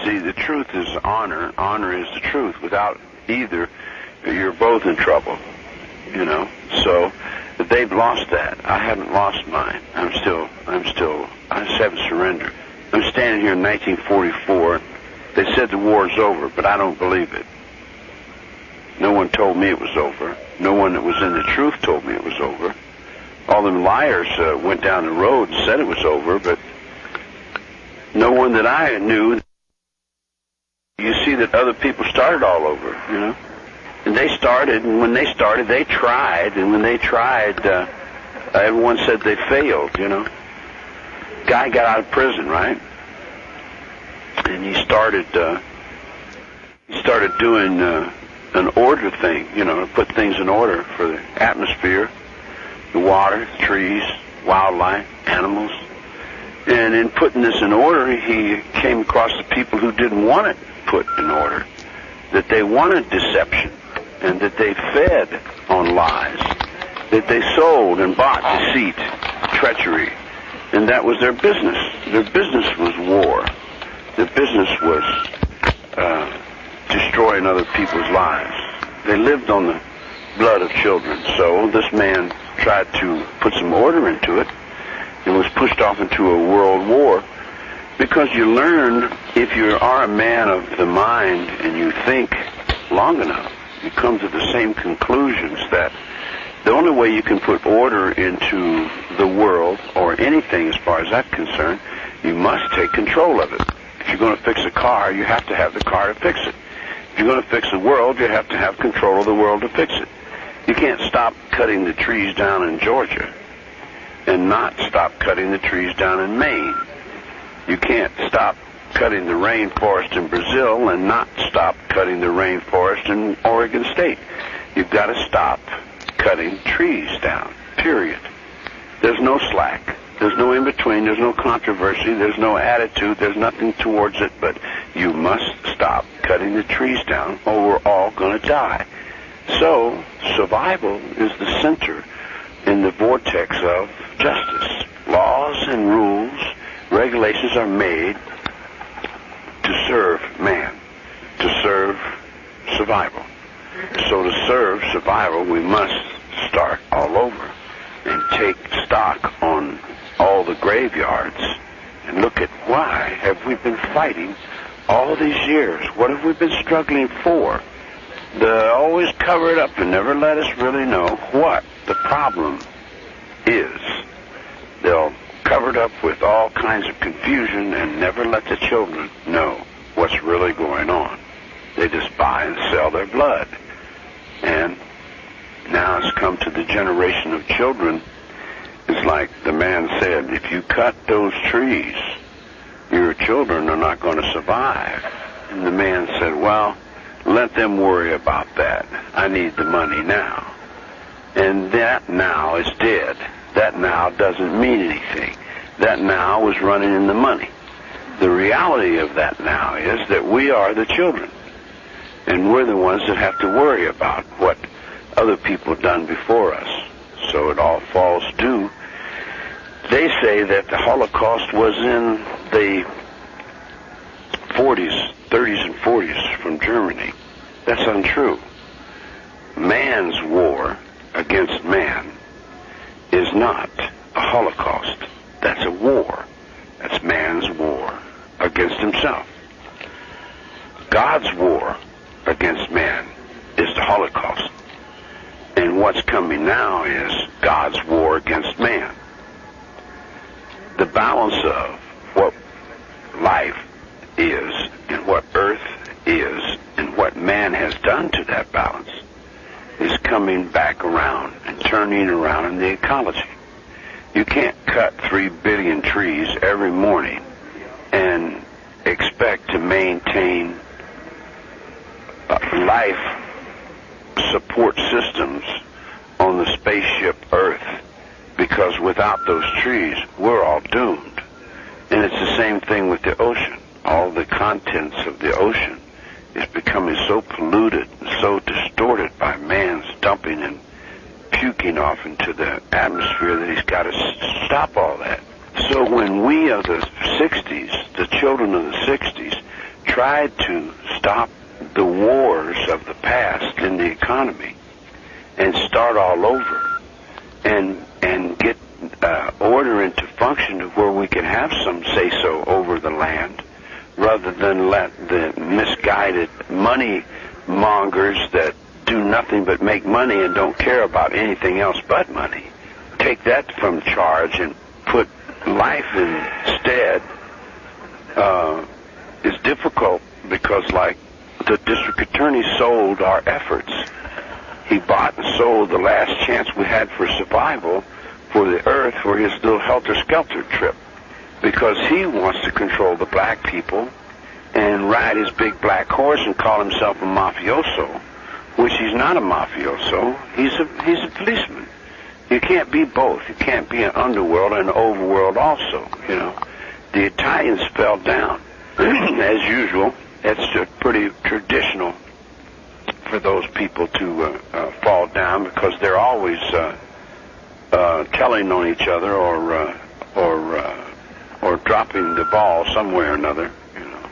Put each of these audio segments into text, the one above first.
See, the truth is honor. Honor is the truth. Without either, you're both in trouble. You know. So they've lost that. I haven't lost mine. I just haven't surrendered. I'm standing here in 1944. They said the war's over, but I don't believe it. No one told me it was over. No one that was in the truth told me it was over. All them liars went down the road and said it was over, but no one that I knew. You see that other people started all over, you know. And they started, and when they started, they tried, and when they tried, everyone said they failed, you know. Guy got out of prison, right? And he started doing an order thing, you know, to put things in order for the atmosphere, the water, the trees, wildlife, animals. And in putting this in order, he came across the people who didn't want it put in order, that they wanted deception, and that they fed on lies, that they sold and bought deceit, treachery, and that was their business. Their business was war. Their business was destroying other people's lives. They lived on the blood of children. So this man tried to put some order into it and was pushed off into a world war, because you learn, if you are a man of the mind and you think long enough, you come to the same conclusions that the only way you can put order into the world or anything as far as that's concerned, you must take control of it. If you're going to fix a car, you have to have the car to fix it. If you're going to fix the world, you have to have control of the world to fix it. You can't stop cutting the trees down in Georgia and not stop cutting the trees down in Maine. You can't stop cutting the rainforest in Brazil and not stop cutting the rainforest in Oregon State. You've got to stop cutting trees down, period. There's no slack. There's no in-between. There's no controversy. There's no attitude. There's nothing towards it, but you must stop cutting the trees down or we're all going to die. So, survival is the center in the vortex of justice. Laws and rules, regulations are made to serve man, to serve survival. So to serve survival, we must start all over and take stock on all the graveyards and look at why have we been fighting all these years? What have we been struggling for? They always cover it up and never let us really know what the problem is. They'll cover it up with all kinds of confusion and never let the children know what's really going on. They just buy and sell their blood. And now it's come to the generation of children. It's like the man said, if you cut those trees, your children are not going to survive. And the man said, well, let them worry about that. I need the money now. And that now is dead. That now doesn't mean anything. That now was running in the money. The reality of that now is that we are the children. And we're the ones that have to worry about what other people have done before us. So it all falls due. They say that the Holocaust was in the 40s, 30s and 40s from Germany. That's untrue. Man's war against man is not a Holocaust. That's a war. That's man's war against himself. God's war against man is the Holocaust. And what's coming now is God's war against man. The balance of what life is and what earth is and what man has done to that balance is coming back around and turning around in the ecology. You can't cut 3 billion trees every morning and expect to maintain life support systems on the spaceship Earth, because without those trees, we're all doomed. And it's the same thing with the ocean. All the contents of the ocean is becoming so polluted and so distorted by man's dumping and puking off into the atmosphere that he's got to stop all that. So when we of the 60s, the children of the 60s, tried to stop the wars of the past in the economy and start all over and get order into function of where we can have some say-so over the land, rather than let the misguided money mongers that do nothing but make money and don't care about anything else but money take that from charge and put life instead. Is difficult because, like, the district attorney sold our efforts. He bought and sold the last chance we had for survival for the earth for his little helter-skelter trip, because he wants to control the black people and ride his big black horse and call himself a mafioso, which he's not a mafioso. He's a policeman. You can't be both. You can't be an underworld and an overworld also, you know. The Italians fell down, as usual. It's pretty traditional for those people to fall down, because they're always telling on each other or dropping the ball somewhere or another. You know,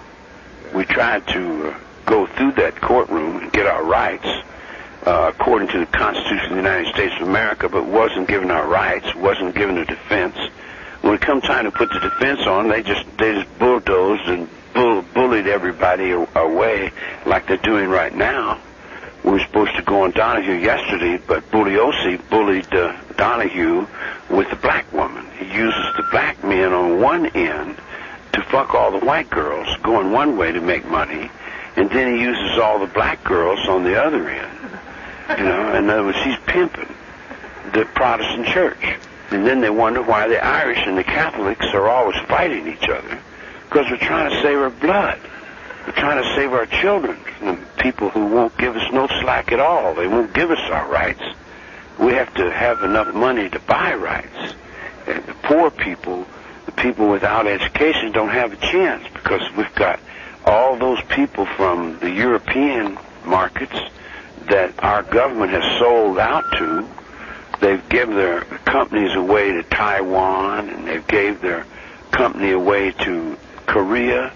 we tried to go through that courtroom and get our rights according to the Constitution of the United States of America, but wasn't given our rights, wasn't given a defense. When it come time to put the defense on, they just bulldozed and bullied everybody away like they're doing right now. We were supposed to go on Donahue yesterday, but Bugliosi bullied Donahue with the black woman. He uses the black men on one end to fuck all the white girls, going one way to make money, and then he uses all the black girls on the other end. You know, in other words, he's pimping the Protestant church. And then they wonder why the Irish and the Catholics are always fighting each other, because we're trying to save our blood. We're trying to save our children from people who won't give us no slack at all. They won't give us our rights. We have to have enough money to buy rights. And the poor people, the people without education, don't have a chance, because we've got all those people from the European markets that our government has sold out to. They've given their companies away to Taiwan, and they've gave their company away to Korea.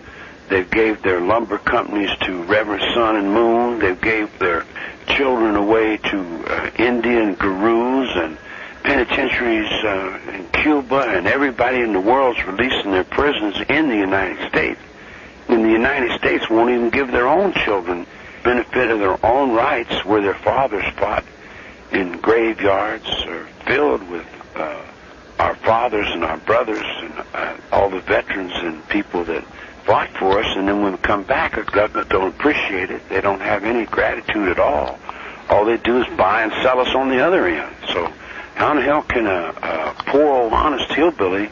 They've gave their lumber companies to Reverend Sun and Moon. They've gave their children away to Indian gurus and penitentiaries in Cuba, and everybody in the world's releasing their prisoners in the United States. And the United States won't even give their own children benefit of their own rights, where their fathers fought in graveyards or filled with our fathers and our brothers and all the veterans and people that fought for us. And then when we come back, our government don't appreciate it. They don't have any gratitude at all. All they do is buy and sell us on the other end. So how in the hell can a poor old honest hillbilly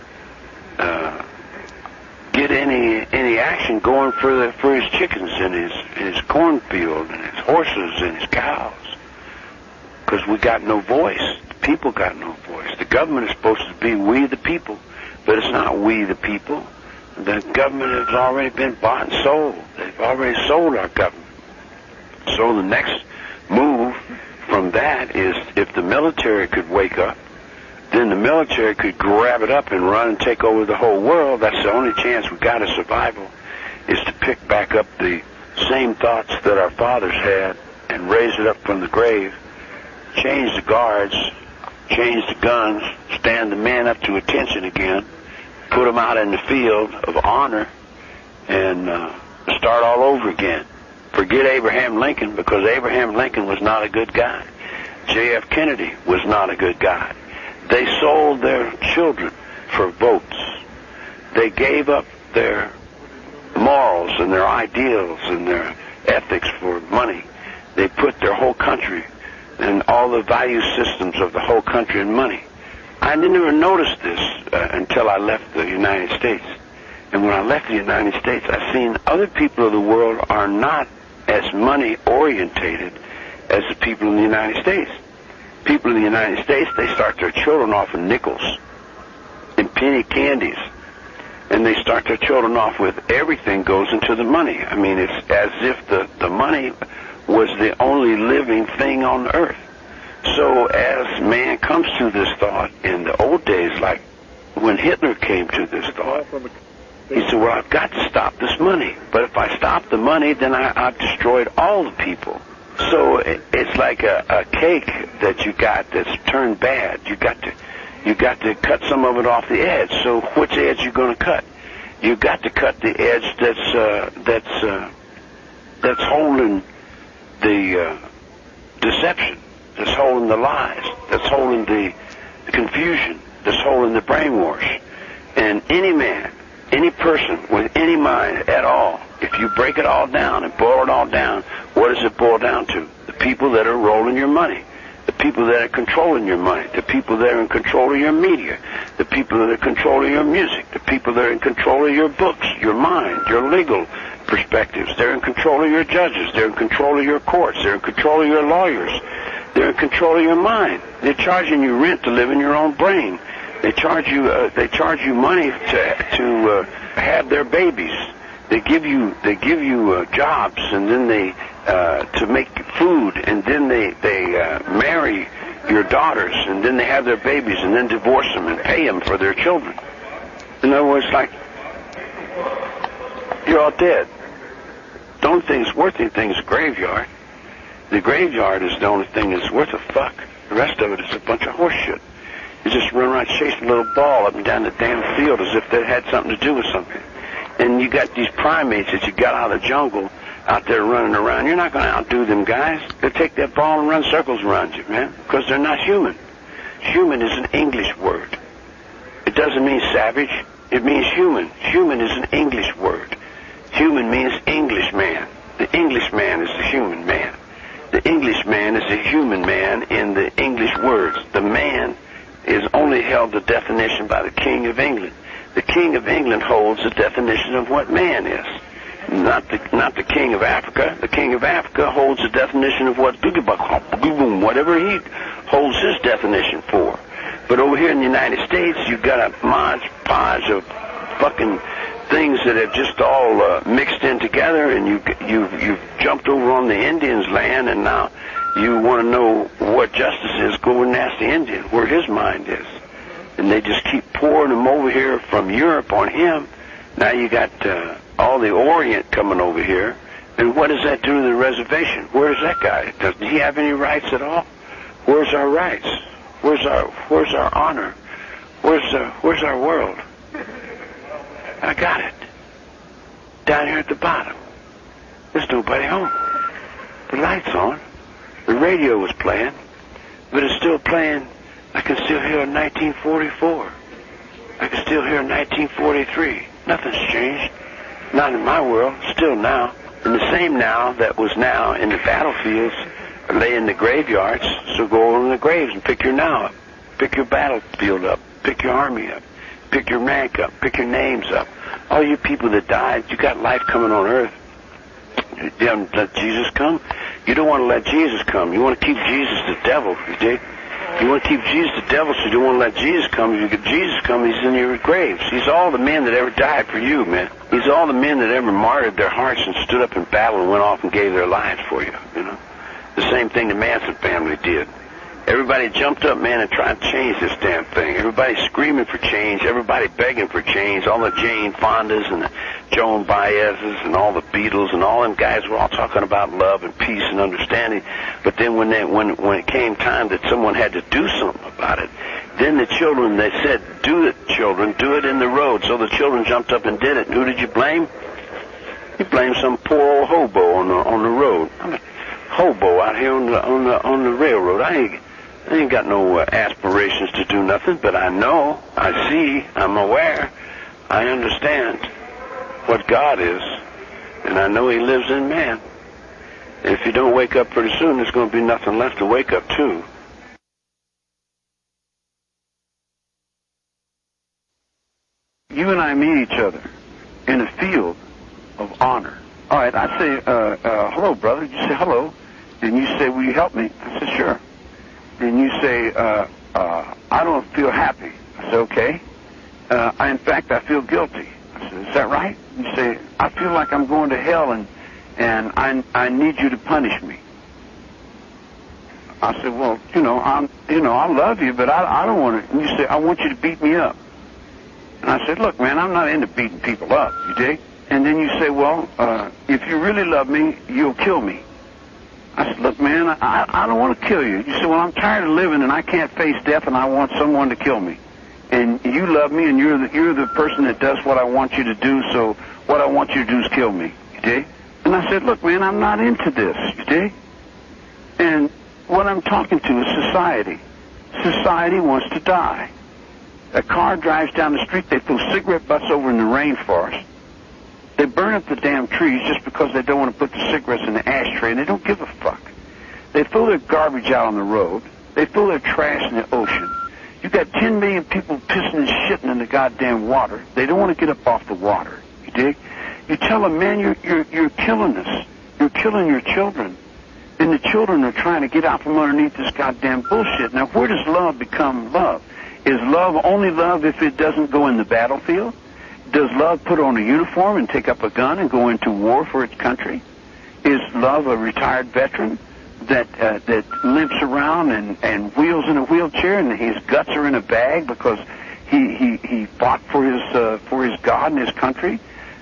get any action going for his chickens and his cornfield and his horses and his cows? Because we got no voice. The people got no voice. The government is supposed to be we the people, but it's not we the people. The government has already been bought and sold. They've already sold our government. So the next move from that is, if the military could wake up, then the military could grab it up and run and take over the whole world. That's the only chance we got of survival, is to pick back up the same thoughts that our fathers had and raise it up from the grave. Change the guards, change the guns, stand the men up to attention again, put them out in the field of honor, and start all over again. Forget Abraham Lincoln, because Abraham Lincoln was not a good guy. J.F. Kennedy was not a good guy. They sold their children for votes. They gave up their morals and their ideals and their ethics for money. They put their whole country and all the value systems of the whole country in money. I didn't even notice this until I left the United States. And when I left the United States, I seen other people of the world are not as money-orientated as the people in the United States. People in the United States, they start their children off in nickels and penny candies. And they start their children off with everything goes into the money. I mean, it's as if the money was the only living thing on earth. So as man comes to this thought in the old days, like when Hitler came to this thought, He said, well, I've got to stop this money. But if I stop the money, then I've destroyed all the people. So it's like a cake that you got that's turned bad. You got to cut some of it off the edge. So which edge you going to cut? You got to cut the edge that's holding the deception, that's holding the lies, that's holding the confusion, that's holding the brainwash. And any man, any person with any mind at all, if you break it all down and boil it all down, what does it boil down to? The people that are rolling your money, the people that are controlling your money, the people that are in control of your media, the people that are controlling your music, the people that are in control of your books, your mind, your legal perspectives. They're in control of your judges. They're in control of your courts. They're in control of your lawyers. They're in control of your mind. They're charging you rent to live in your own brain. They charge you money to have their babies. They give you jobs, and then they to make food, and then they marry your daughters, and then they have their babies, and then divorce them and pay them for their children. In other words, like, you're all dead. The only thing that's worth anything is a graveyard. The graveyard is the only thing that's worth a fuck. The rest of it is a bunch of horse shit. You just run around chasing a little ball up and down the damn field as if that had something to do with something. And you got these primates that you got out of the jungle out there running around. You're not going to outdo them guys. They'll take that ball and run circles around you, man, because they're not human. Human is an English word. It doesn't mean savage. It means human. Human is an English word. Human means Englishman. The Englishman is the human man. The Englishman is the human man in the English words. The man is only held the definition by the King of England. The King of England holds the definition of what man is, not the King of Africa. The King of Africa holds the definition of what whatever he holds his definition for. But over here in the United States, you've got a hodgepodge of fucking things that have just all mixed in together, and you've jumped over on the Indian's land, and now you want to know what justice is. Go and ask the Indian where his mind is. And they just keep pouring them over here from Europe on him. Now you got all the Orient coming over here. And what does that do to the reservation? Where's that guy? Doesn't he have any rights at all? Where's our rights? Where's our honor? Where's our world? I got it. Down here at the bottom. There's nobody home. The light's on. The radio was playing, but it's still playing. I can still hear 1944. I can still hear 1943. Nothing's changed. Not in my world. Still now. And the same now that was now in the battlefields lay in the graveyards. So go over in the graves and pick your now up. Pick your battlefield up. Pick your army up. Pick your rank up. Pick your names up. All you people that died, you got life coming on earth. You haven't let Jesus come? You don't want to let Jesus come. You want to keep Jesus the devil, you dig? You want to keep Jesus the devil, so you don't want to let Jesus come. If you get Jesus come, he's in your graves. He's all the men that ever died for you, man. He's all the men that ever martyred their hearts and stood up in battle and went off and gave their lives for you, you know. The same thing the Manson family did. Everybody jumped up, man, and tried to change this damn thing. Everybody screaming for change. Everybody begging for change. All the Jane Fondas and the Joan Baez's and all the Beatles and all them guys were all talking about love and peace and understanding. But then when it came time that someone had to do something about it, then the children, they said, do it, children, do it in the road. So the children jumped up and did it. And who did you blame? You blamed some poor old hobo on the road. I'm a hobo out here on the railroad. I ain't got no aspirations to do nothing, but I know, I see, I'm aware, I understand what God is, and I know he lives in man. And if you don't wake up pretty soon, there's going to be nothing left to wake up to. You and I meet each other in a field of honor. All right, I say, hello, brother. You say hello, and you say, will you help me? I say, sure. And you say, I don't feel happy. I say, okay. In fact, I feel guilty. I said, is that right? You say, I feel like I'm going to hell, and I need you to punish me. I said, well, I love you, but I don't want to. And you say, I want you to beat me up. And I said, look, man, I'm not into beating people up, you dig? And then you say, well, if you really love me, you'll kill me. I said, look, man, I don't want to kill you. You said, well, I'm tired of living and I can't face death and I want someone to kill me. And you love me and you're the person that does what I want you to do, so what I want you to do is kill me, you dig? And I said, look, man, I'm not into this, you dig? And what I'm talking to is society. Society wants to die. A car drives down the street, they throw cigarette butts over in the rainforest. They burn up the damn trees just because they don't want to put the cigarettes in the ashtray, and they don't give a fuck. They throw their garbage out on the road. They throw their trash in the ocean. You got 10 million people pissing and shitting in the goddamn water. They don't want to get up off the water. You dig? You tell them, man, you're killing us. You're killing your children. And the children are trying to get out from underneath this goddamn bullshit. Now, where does love become love? Is love only love if it doesn't go in the battlefield? Does love put on a uniform and take up a gun and go into war for its country? Is love a retired veteran that limps around and wheels in a wheelchair and his guts are in a bag because he fought for his God and his country?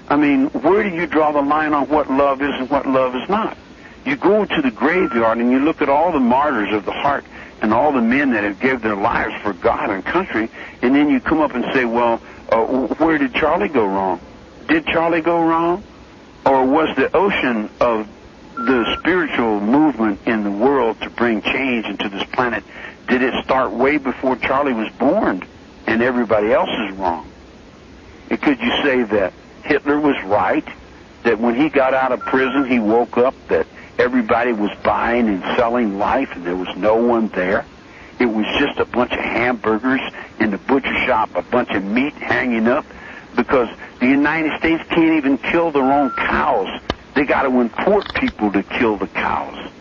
I mean, where do you draw the line on what love is and what love is not? You go to the graveyard and you look at all the martyrs of the heart and all the men that have given their lives for God and country, and then you come up and say, well, where did Charlie go wrong? Did Charlie go wrong? Or was the ocean of the spiritual movement in the world to bring change into this planet, did it start way before Charlie was born and everybody else is wrong? And could you say that Hitler was right, that when he got out of prison he woke up that everybody was buying and selling life and there was no one there? It was just a bunch of hamburgers in the butcher shop, a bunch of meat hanging up, because the United States can't even kill their own cows. They got to import people to kill the cows.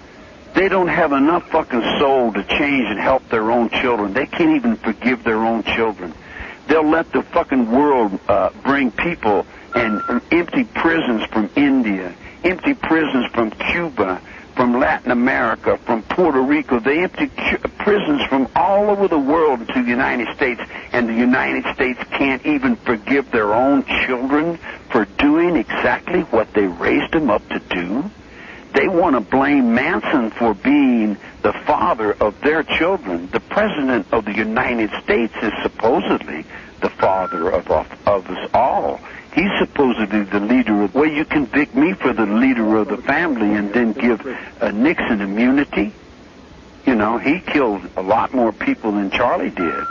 They don't have enough fucking soul to change and help their own children. They can't even forgive their own children. They'll let the fucking world bring people and empty prisons from India, empty prisons from Cuba, from Latin America, from Puerto Rico. They empty prisons from all over the world to the United States, and the United States can't even forgive their own children for doing exactly what they raised them up to do. They want to blame Manson for being the father of their children. The president of the United States is supposedly the father of us all. He's supposedly the leader of... Well, you convict me for the leader of the family and then give Nixon immunity? You know, he killed a lot more people than Charlie did.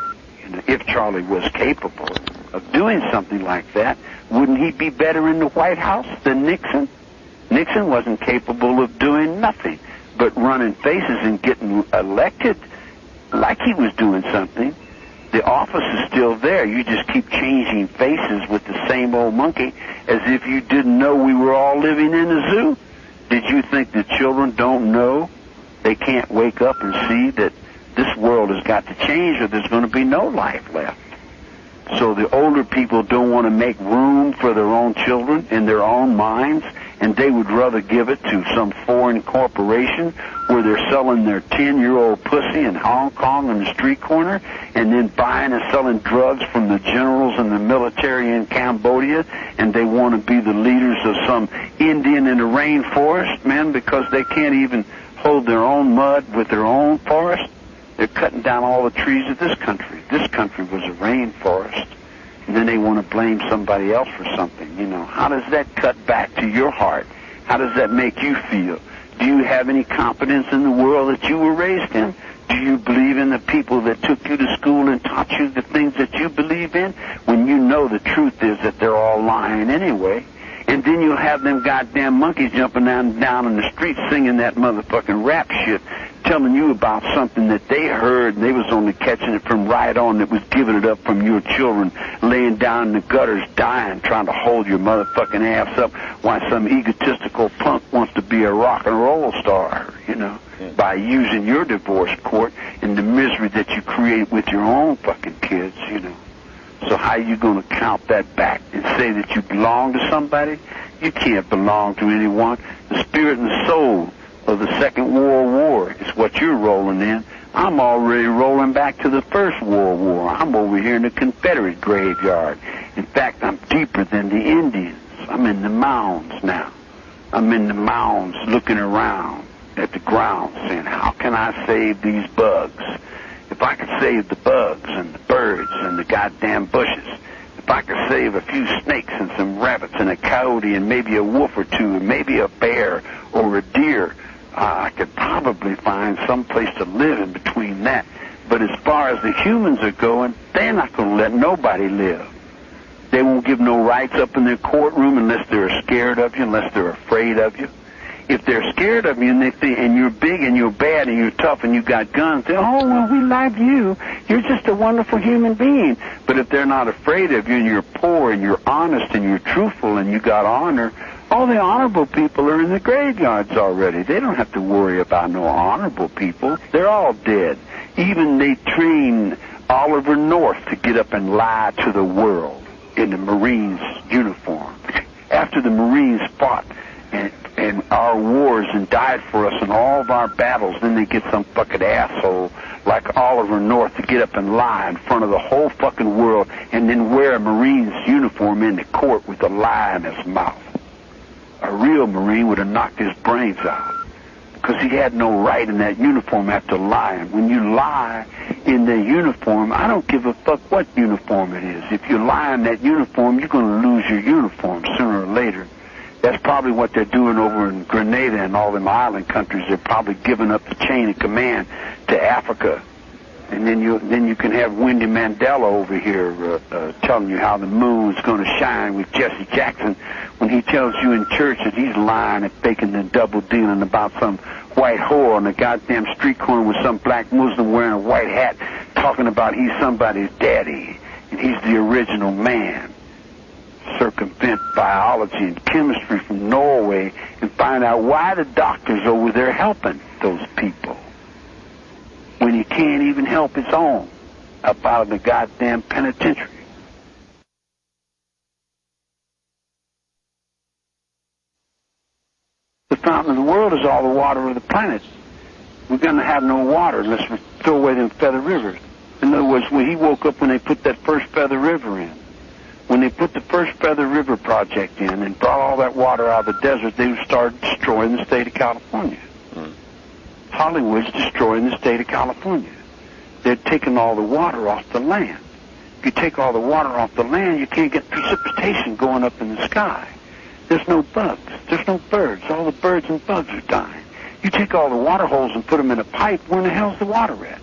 You know, if Charlie was capable of doing something like that, wouldn't he be better in the White House than Nixon? Nixon wasn't capable of doing nothing but running faces and getting elected like he was doing something. The office is still there. You just keep changing faces with the same old monkey as if you didn't know we were all living in a zoo. Did you think the children don't know? They can't wake up and see that this world has got to change or there's going to be no life left. So the older people don't want to make room for their own children in their own minds, and they would rather give it to some foreign corporation where they're selling their 10-year-old pussy in Hong Kong on the street corner and then buying and selling drugs from the generals and the military in Cambodia, and they want to be the leaders of some Indian in the rainforest, man, because they can't even hold their own mud with their own forest. They're cutting down all the trees of this country. This country was a rainforest. And then they want to blame somebody else for something. You know, how does that cut back to your heart? How does that make you feel? Do you have any confidence in the world that you were raised in? Do you believe in the people that took you to school and taught you the things that you believe in, when you know the truth is that they're all lying anyway? And then you'll have them goddamn monkeys jumping down in the street singing that motherfucking rap shit, telling you about something that they heard and they was only catching it from right on, that was giving it up from your children laying down in the gutters dying, trying to hold your motherfucking ass up while some egotistical punk wants to be a rock and roll star, you know, by using your divorce court and the misery that you create with your own fucking kids, you know. So how are you going to count that back and say that you belong to somebody? You can't belong to anyone. The spirit and the soul of the Second World War is what you're rolling in. I'm already rolling back to the First World War. I'm over here in the Confederate graveyard. In fact, I'm deeper than the Indians. I'm in the mounds now. I'm in the mounds looking around at the ground saying, how can I save these bugs? If I could save the bugs and the birds and the goddamn bushes, if I could save a few snakes and some rabbits and a coyote and maybe a wolf or two and maybe a bear or a deer, I could probably find some place to live in between that. But as far as the humans are going, they're not going to let nobody live. They won't give no rights up in their courtroom unless they're scared of you, unless they're afraid of you. If they're scared of you and they think, and you're big and you're bad and you're tough and you got guns, they, oh, well, we like you. You're just a wonderful human being. But if they're not afraid of you and you're poor and you're honest and you're truthful and you got honor, all the honorable people are in the graveyards already. They don't have to worry about no honorable people. They're all dead. Even they train Oliver North to get up and lie to the world in the Marines uniform. After the Marines fought and our wars and died for us in all of our battles, then they get some fucking asshole like Oliver North to get up and lie in front of the whole fucking world and then wear a Marine's uniform in the court with a lie in his mouth. A real Marine would have knocked his brains out because he had no right in that uniform after lying. When you lie in the uniform, I don't give a fuck what uniform it is. If you lie in that uniform, you're going to lose your uniform sooner or later. That's probably what they're doing over in Grenada and all them island countries. They're probably giving up the chain of command to Africa. And then you can have Wendy Mandela over here telling you how the moon's going to shine with Jesse Jackson when he tells you in church that he's lying and faking and double dealing about some white whore on the goddamn street corner with some black Muslim wearing a white hat talking about he's somebody's daddy and he's the original man. Circumvent biology and chemistry from Norway and find out why the doctor's over there helping those people when he can't even help his own up out of the goddamn penitentiary. The fountain of the world is all the water of the planet. We're going to have no water unless we throw away them Feather Rivers. In other words, when he woke up when they put that first Feather River in, when they put the first Feather River project in and brought all that water out of the desert, they started destroying the state of California. Hollywood's destroying the state of California. They're taking all the water off the land. If you take all the water off the land, you can't get precipitation going up in the sky. There's no bugs. There's no birds. All the birds and bugs are dying. You take all the water holes and put them in a pipe, where in the hell's the water at?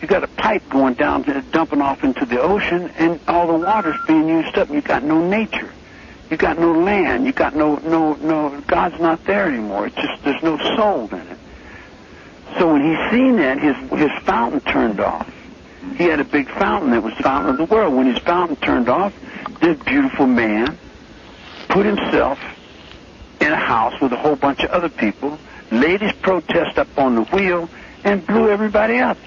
You got a pipe going down, dumping off into the ocean, and all the water's being used up. You got no nature. You got no land. You got no. God's not there anymore. It's just there's no soul in it. So when he seen that, his fountain turned off. He had a big fountain that was the fountain of the world. When his fountain turned off, this beautiful man put himself in a house with a whole bunch of other people, laid his protest up on the wheel, and blew everybody up.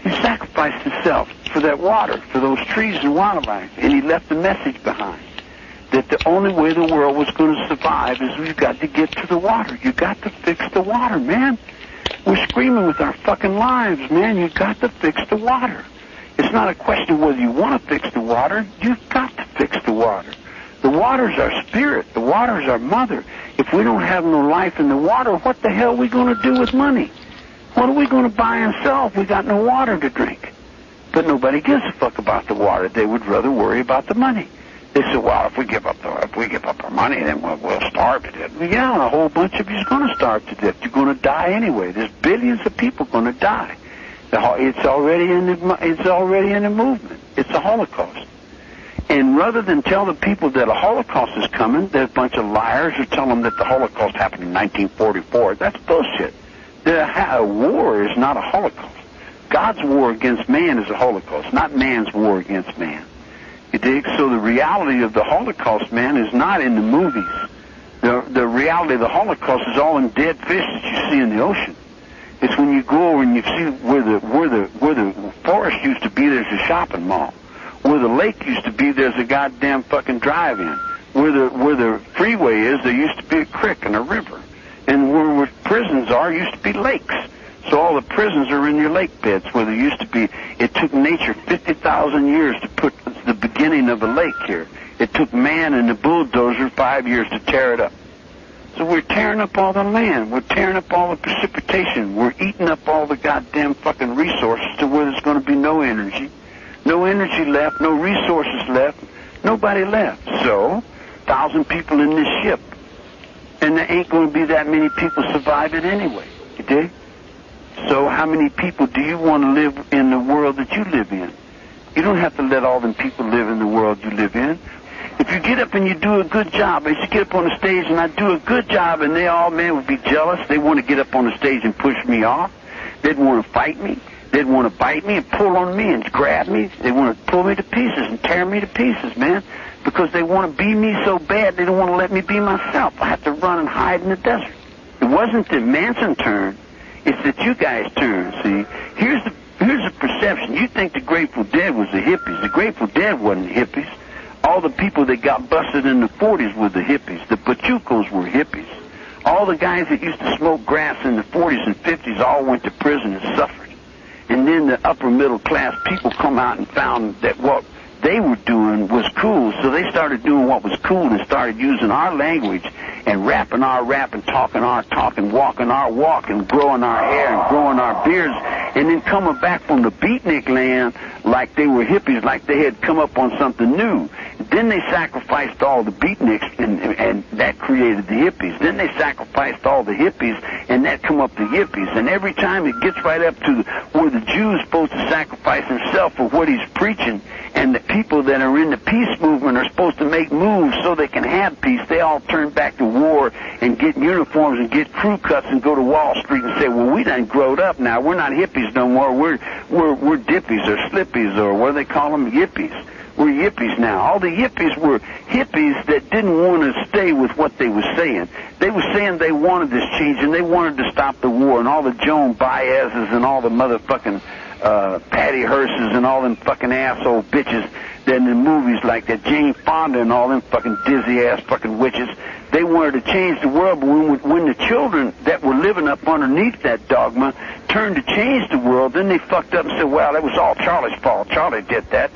He sacrificed himself for that water, for those trees and wildlife, and he left a message behind that the only way the world was going to survive is we've got to get to the water. You got to fix the water, man. We're screaming with our fucking lives, man. You've got to fix the water. It's not a question of whether you want to fix the water. You've got to fix the water. The water's our spirit. The water's our mother. If we don't have no life in the water, what the hell are we going to do with money? What are we going to buy and sell if we got no water to drink? But nobody gives a fuck about the water. They would rather worry about the money. They say, well, if we give up our money, then we'll starve to death. Well, yeah, a whole bunch of you's going to starve to death. You're going to die anyway. There's billions of people going to die. It's already in the movement. It's a Holocaust. And rather than tell the people that a Holocaust is coming, there's a bunch of liars who tell them that the Holocaust happened in 1944. That's bullshit. A war is not a Holocaust. God's war against man is a Holocaust, not man's war against man. You dig? So the reality of the Holocaust, man, is not in the movies. The reality of the Holocaust is all in dead fish that you see in the ocean. It's when you go over and you see where the forest used to be, there's a shopping mall. Where the lake used to be, there's a goddamn fucking drive-in. Where the freeway is, there used to be a creek and a river. And where prisons are, used to be lakes. So all the prisons are in your lake beds where there used to be. It took nature 50,000 years to put the beginning of a lake here. It took man and the bulldozer 5 years to tear it up. So we're tearing up all the land. We're tearing up all the precipitation. We're eating up all the goddamn fucking resources to where there's going to be no energy. No energy left, no resources left, nobody left. So, 1,000 people in this ship. And there ain't going to be that many people survive it anyway. You dig? So how many people do you want to live in the world that you live in? You don't have to let all them people live in the world you live in. If you get up and you do a good job, if you get up on the stage and I do a good job and they all, man, would be jealous, they want to get up on the stage and push me off. They'd want to fight me. They'd want to bite me and pull on me and grab me. They want to pull me to pieces and tear me to pieces, man, because they want to be me so bad they don't want to let me be myself. I have to run and hide in the desert. It wasn't that Manson turned. It's that you guys turned, see. Here's the perception. You think the Grateful Dead was the hippies. The Grateful Dead wasn't hippies. All the people that got busted in the 40s were the hippies. The Pachucos were hippies. All the guys that used to smoke grass in the 40s and 50s all went to prison and suffered. And then the upper middle class people come out and found that what they were doing was cool, so they started doing what was cool and started using our language and rapping our rap and talking our talk and walking our walk and growing our hair and growing our beards and then coming back from the beatnik land like they were hippies, like they had come up on something new. Then they sacrificed all the beatniks and that created the hippies. Then they sacrificed all the hippies and that come up the yippies. And every time it gets right up to where the Jew's supposed to sacrifice himself for what he's preaching, and the people that are in the peace movement are supposed to make moves so they can have peace, they all turn back to war and get uniforms and get crew cuts and go to Wall Street and say, well, we done growed up now. We're not hippies no more. We're dippies or slippies or what do they call them? Yippies. We're yippies now. All the yippies were hippies that didn't want to stay with what they were saying. They were saying they wanted this change and they wanted to stop the war, and all the Joan Baez's and all the motherfucking Patty Hearses and all them fucking asshole bitches that in the movies like that, Jane Fonda and all them fucking dizzy-ass fucking witches, they wanted to change the world, but when the children that were living up underneath that dogma turned to change the world, then they fucked up and said, well, that was all Charlie's fault. Charlie did that.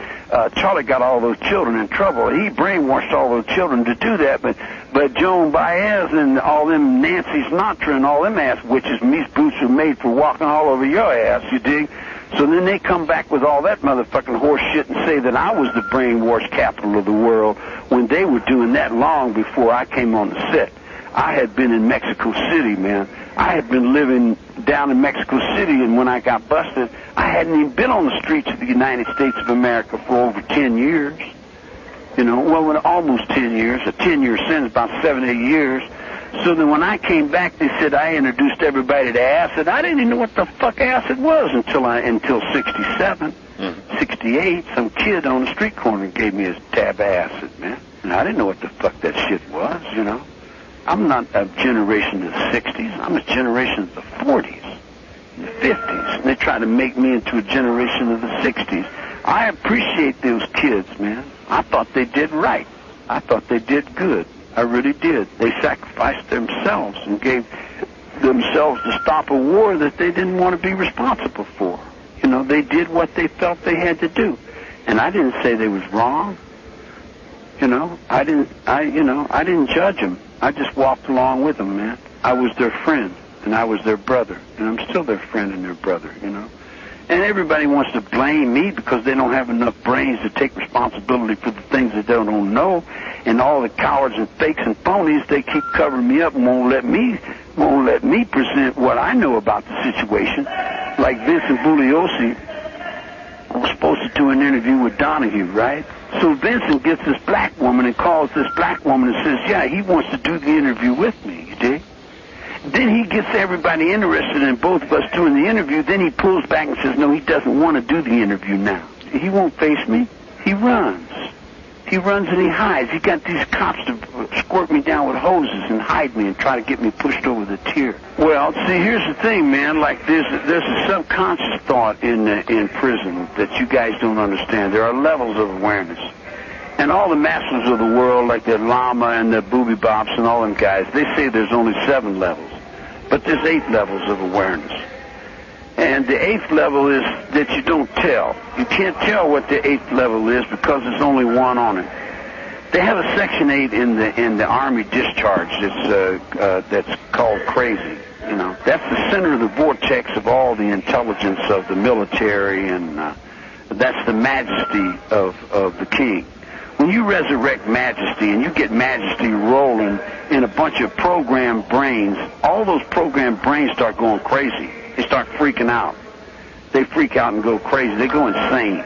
Charlie got all those children in trouble. He brainwashed all those children to do that, but Joan Baez and all them Nancy Sinatra and all them ass witches, these boots are made for walking all over your ass, you dig? So then they come back with all that motherfucking horse shit and say that I was the brainwash capital of the world when they were doing that long before I came on the set. I had been in Mexico City, man. I had been living down in Mexico City, and when I got busted, I hadn't even been on the streets of the United States of America for over 10 years. You know, well, almost 10 years, a 10-year sentence, about 7, 8 years. So then when I came back, they said I introduced everybody to acid. I didn't even know what the fuck acid was until 67, 68. Some kid on the street corner gave me a tab of acid, man. And I didn't know what the fuck that shit was, you know. I'm not a generation of the 60s. I'm a generation of the 40s, the 50s. And they try to make me into a generation of the 60s. I appreciate those kids, man. I thought they did right. I thought they did good. I really did. They sacrificed themselves and gave themselves to stop a war that they didn't want to be responsible for. You know, they did what they felt they had to do. And I didn't say they was wrong. You know, I didn't judge them. I just walked along with them, man. I was their friend, and I was their brother, and I'm still their friend and their brother, you know. And everybody wants to blame me because they don't have enough brains to take responsibility for the things that they don't know. And all the cowards and fakes and phonies, they keep covering me up and won't let me present what I know about the situation. Like Vincent Bugliosi was supposed to do an interview with Donahue, right? So Vincent gets this black woman and calls this black woman and says, yeah, he wants to do the interview with me, you dig? Then he gets everybody interested in both of us doing the interview. Then he pulls back and says, no, he doesn't want to do the interview now. He won't face me. He runs. He runs and he hides. He got these cops to squirt me down with hoses and hide me and try to get me pushed over the tier. Well, see, here's the thing, man. Like there's a subconscious thought in prison that you guys don't understand. There are levels of awareness. And all the masters of the world, like the Lama and the Booby Bops and all them guys, they say there's only 7 levels. But there's 8 levels of awareness. And the 8th level is that you don't tell. You can't tell what the 8th level is because there's only one on it. They have a Section 8 in the Army discharge that's called crazy. You know, that's the center of the vortex of all the intelligence of the military, and that's the majesty of the king. When you resurrect majesty and you get majesty rolling in a bunch of programmed brains, all those programmed brains start going crazy. They start freaking out. They freak out and go crazy. They go insane.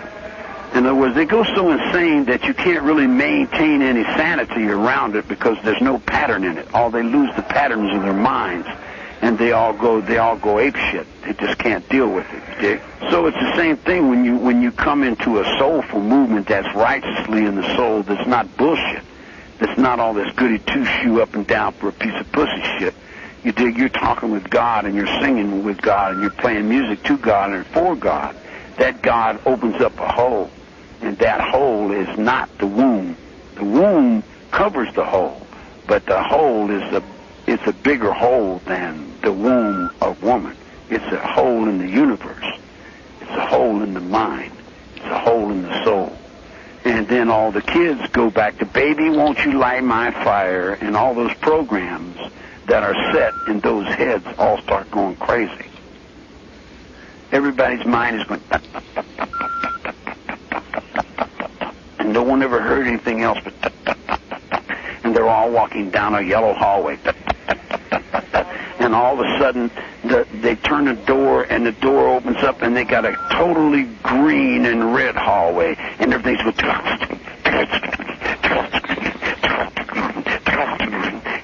In other words, they go so insane that you can't really maintain any sanity around it because there's no pattern in it. They lose the patterns of their minds, and they all go ape shit. They just can't deal with it. Okay? So it's the same thing when you come into a soulful movement that's righteously in the soul, that's not bullshit. That's not all this goody two-shoe up and down for a piece of pussy shit. You dig? You're talking with God, and you're singing with God, and you're playing music to God and for God. That God opens up a hole. And that hole is not the womb. The womb covers the hole, but the hole it's a bigger hole than the womb of woman. It's a hole in the universe. It's a hole in the mind. It's a hole in the soul. And then all the kids go back to, baby, won't you light my fire? And all those programs that are set in those heads all start going crazy. Everybody's mind is going, and no one ever heard anything else but and they're all walking down a yellow hallway, and all of a sudden they turn a door and the door opens up and they got a totally green and red hallway, and everything's going,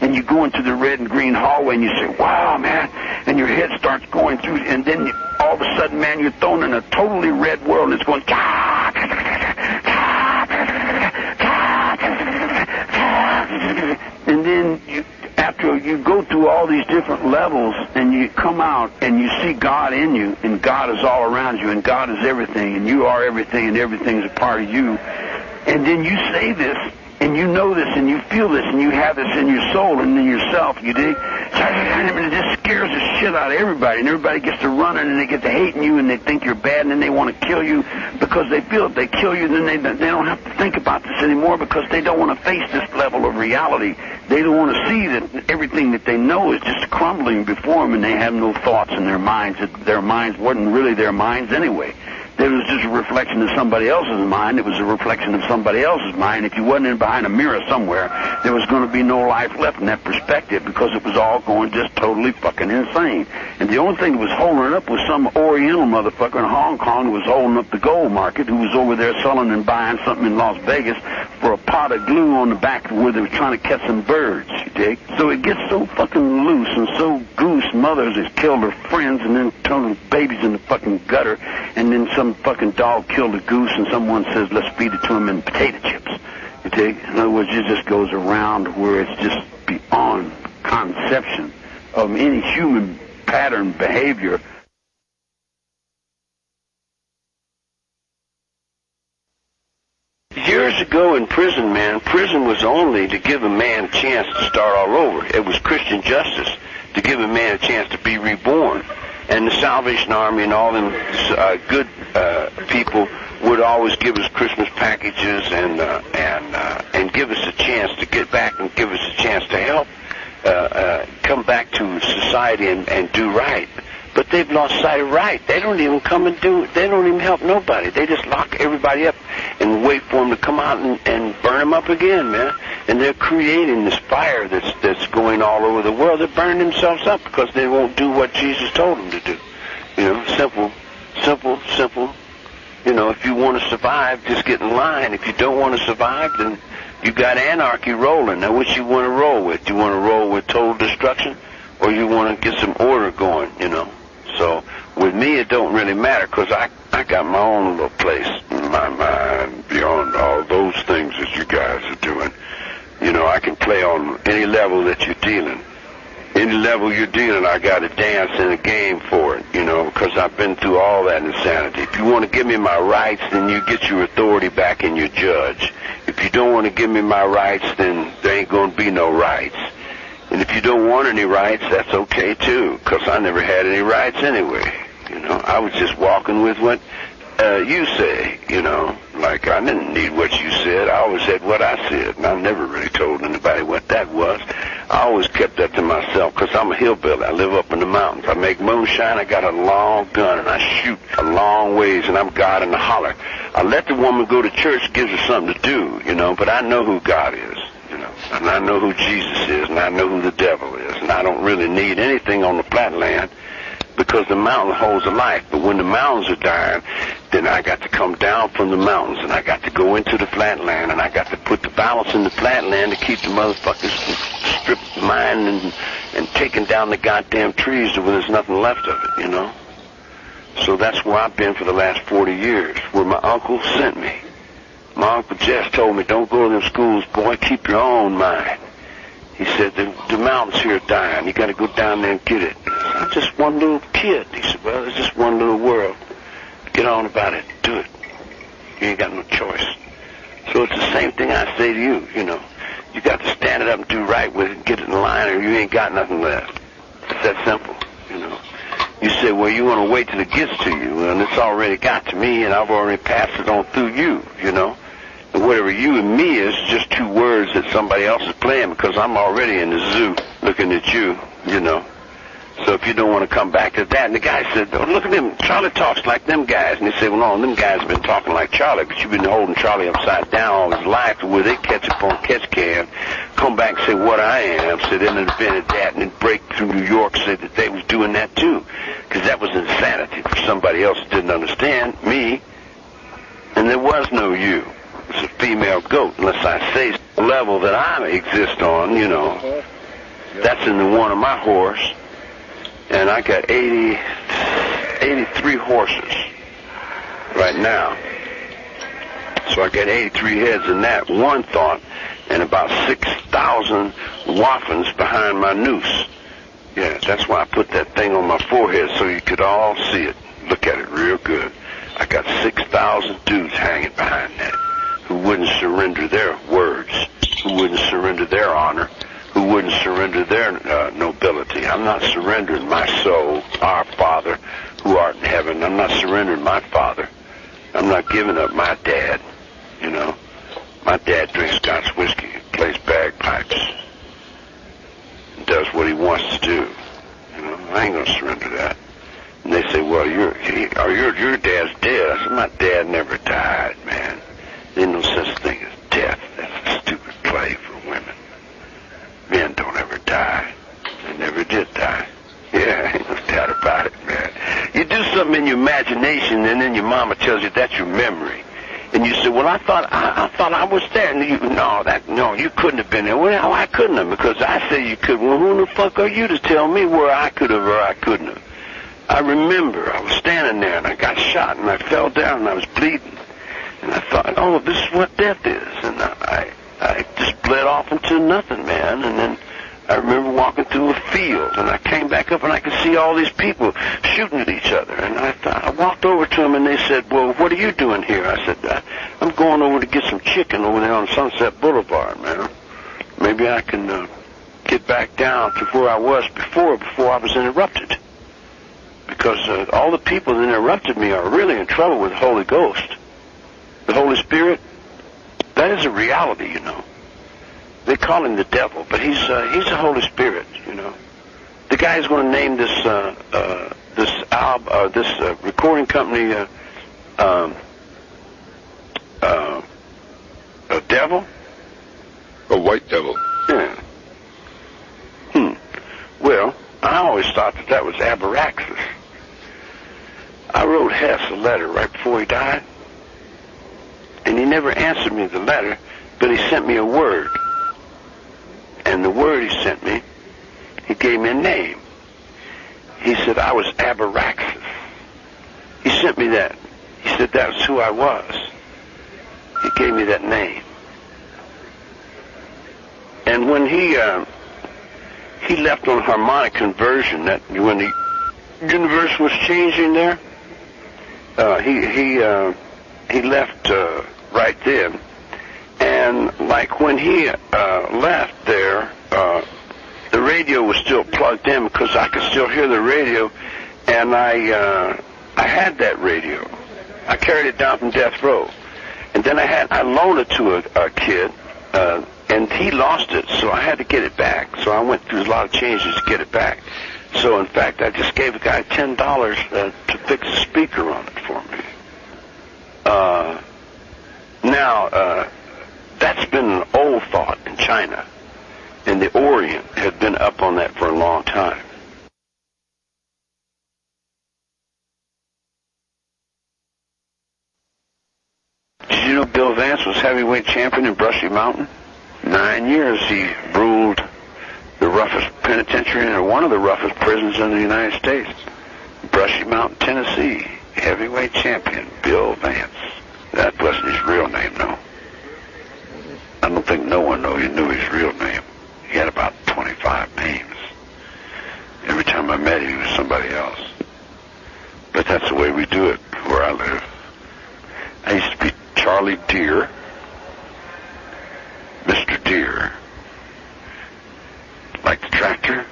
and you go into the red and green hallway and you say, wow, man, and your head starts going through, and then all of a sudden, man, you're thrown in a totally red world, and it's going, and then after you go through all these different levels and you come out and you see God in you, and God is all around you, and God is everything, and you are everything, and everything is a part of you, and then you say this, and you know this, and you feel this, and you have this in your soul and in yourself, you dig? And it just scares the shit out of everybody, and everybody gets to running, and they get to hating you, and they think you're bad, and then they want to kill you because they feel if they kill you, then they don't have to think about this anymore because they don't want to face this level of reality. They don't want to see that everything that they know is just crumbling before them, and they have no thoughts in their minds. That their minds weren't really their minds anyway. It was just a reflection of somebody else's mind. It was a reflection of somebody else's mind. If you wasn't in behind a mirror somewhere, there was going to be no life left in that perspective because it was all going just totally fucking insane. And the only thing that was holding it up was some Oriental motherfucker in Hong Kong who was holding up the gold market, who was over there selling and buying something in Las Vegas for a pot of glue on the back where they were trying to catch some birds, you dig? So it gets so fucking loose and so goose. Mothers has killed her friends and then thrown babies in the fucking gutter, and then some fucking dog killed a goose and someone says, let's feed it to him in potato chips. You dig? In other words, it just goes around where it's just beyond conception of any human pattern behavior. Years ago in prison, man, prison was only to give a man a chance to start all over. It was Christian justice, to give a man a chance to be reborn. And the Salvation Army and all them good people would always give us Christmas packages and give us a chance to get back and give us a chance to help come back to society and do right. But they've lost sight of right. They don't even come and they don't even help nobody. They just lock everybody up and wait for them to come out and burn them up again, man. And they're creating this fire that's going all over the world. They're burning themselves up because they won't do what Jesus told them to do. You know, simple. You know, if you want to survive, just get in line. If you don't want to survive, then you got anarchy rolling. Now, which you want to roll with? Do you want to roll with total destruction, or you want to get some order going, you know? So with me, it don't really matter because I got my own little place in my mind beyond all those things that you guys are doing. You know, I can play on any level that you're dealing. Any level you're dealing, I got to dance in a game for it, you know, because I've been through all that insanity. If you want to give me my rights, then you get your authority back in your judge. If you don't want to give me my rights, then there ain't going to be no rights. And if you don't want any rights, that's okay, too, because I never had any rights anyway. You know, I was just walking with what you say, like I didn't need what you said. I always said what I said, and I never really told anybody what that was. I always kept that to myself because I'm a hillbilly. I live up in the mountains. I make moonshine. I got a long gun, and I shoot a long ways, and I'm God in the holler. I let the woman go to church, gives her something to do, but I know who God is, and I know who Jesus is, and I know who the devil is, and I don't really need anything on the flatland because the mountain holds a life. But when the mountains are dying, then I got to come down from the mountains, and I got to go into the flatland, and I got to put the balance in the flatland to keep the motherfuckers from stripping mine and taking down the goddamn trees where there's nothing left of it, So that's where I've been for the last 40 years, where my uncle sent me. My Uncle Jess told me, don't go to them schools, boy, keep your own mind. He said, the mountains here are dying. You got to go down there and get it. I'm just one little kid. He said, well, it's just one little world. Get on about it. Do it. You ain't got no choice. So it's the same thing I say to you, You got to stand it up and do right with it and get it in line or you ain't got nothing left. It's that simple, You say, well, you want to wait till it gets to you, and it's already got to me, and I've already passed it on through you, And whatever you and me is just two words that somebody else is playing because I'm already in the zoo looking at you, So if you don't want to come back to that, and the guy said, oh, look at him, Charlie talks like them guys. And he said, well, no, them guys have been talking like Charlie, but you've been holding Charlie upside down all his life where they catch up on catch can, come back and say what I am, say they invented that, and then break through New York, say that they was doing that too. Because that was insanity for somebody else that didn't understand me. And there was no you. It's a female goat, unless I say the level that I exist on, That's in the one of my horse. And I got 83 horses right now. So I got 83 heads in that one thought and about 6,000 waffins behind my noose. Yeah, that's why I put that thing on my forehead so you could all see it. Look at it real good. I got 6,000 dudes hanging behind that who wouldn't surrender their words, who wouldn't surrender their honor, who wouldn't surrender their nobility. I'm not surrendering my soul, our Father who art in heaven. I'm not surrendering my Father. I'm not giving up my dad, My dad drinks Scotch whiskey, plays bagpipes, and does what he wants to do. I ain't going to surrender that. And they say, well, your dad's dead. I said, my dad never died, man. There ain't no such thing as death. That's a stupid play for women. Men don't ever die. They never did die. Yeah, ain't no doubt about it, man. You do something in your imagination, and then your mama tells you that's your memory. And you say, well, I thought I was there. And you couldn't have been there. Well, I couldn't have, because I say you could. Well, who the fuck are you to tell me where I could have or I couldn't have? I remember I was standing there, and I got shot, and I fell down, and I was bleeding. And I thought, oh, this is what death is. And I just bled off into nothing, man. And then I remember walking through a field, and I came back up, and I could see all these people shooting at each other. And I walked over to them, and they said, well, what are you doing here? I said, I'm going over to get some chicken over there on Sunset Boulevard, man. Maybe I can get back down to where I was before I was interrupted. Because all the people that interrupted me are really in trouble with the Holy Ghost. The Holy Spirit, that is a reality, They call him the devil, but he's the Holy Spirit, The guy is going to name this recording company a devil? A white devil. Yeah. Well, I always thought that was Abraxas. I wrote Hess a letter right before he died, and he never answered me the letter, but he sent me a word. And the word he sent me, he gave me a name. He said I was Abraxas. He sent me that. He said that's who I was. He gave me that name. And when he left on harmonic conversion, that when the universe was changing there, he left right then. And like when he left there, the radio was still plugged in because I could still hear the radio, and I had that radio. I carried it down from death row. And then I loaned it to a kid, and he lost it, so I had to get it back. So I went through a lot of changes to get it back. So, in fact, I just gave a guy $10 to fix a speaker on it for me. Now, that's been an old thought in China, and the Orient had been up on that for a long time. Did you know Bill Vance was heavyweight champion in Brushy Mountain? 9 years he ruled the roughest penitentiary or one of the roughest prisons in the United States. Brushy Mountain, Tennessee, heavyweight champion Bill Vance. That wasn't his real name, no. I don't think no one knew his real name. He had about 25 names. Every time I met him, he was somebody else. But that's the way we do it where I live. I used to be Charlie Deere, Mr. Deere, like the tractor.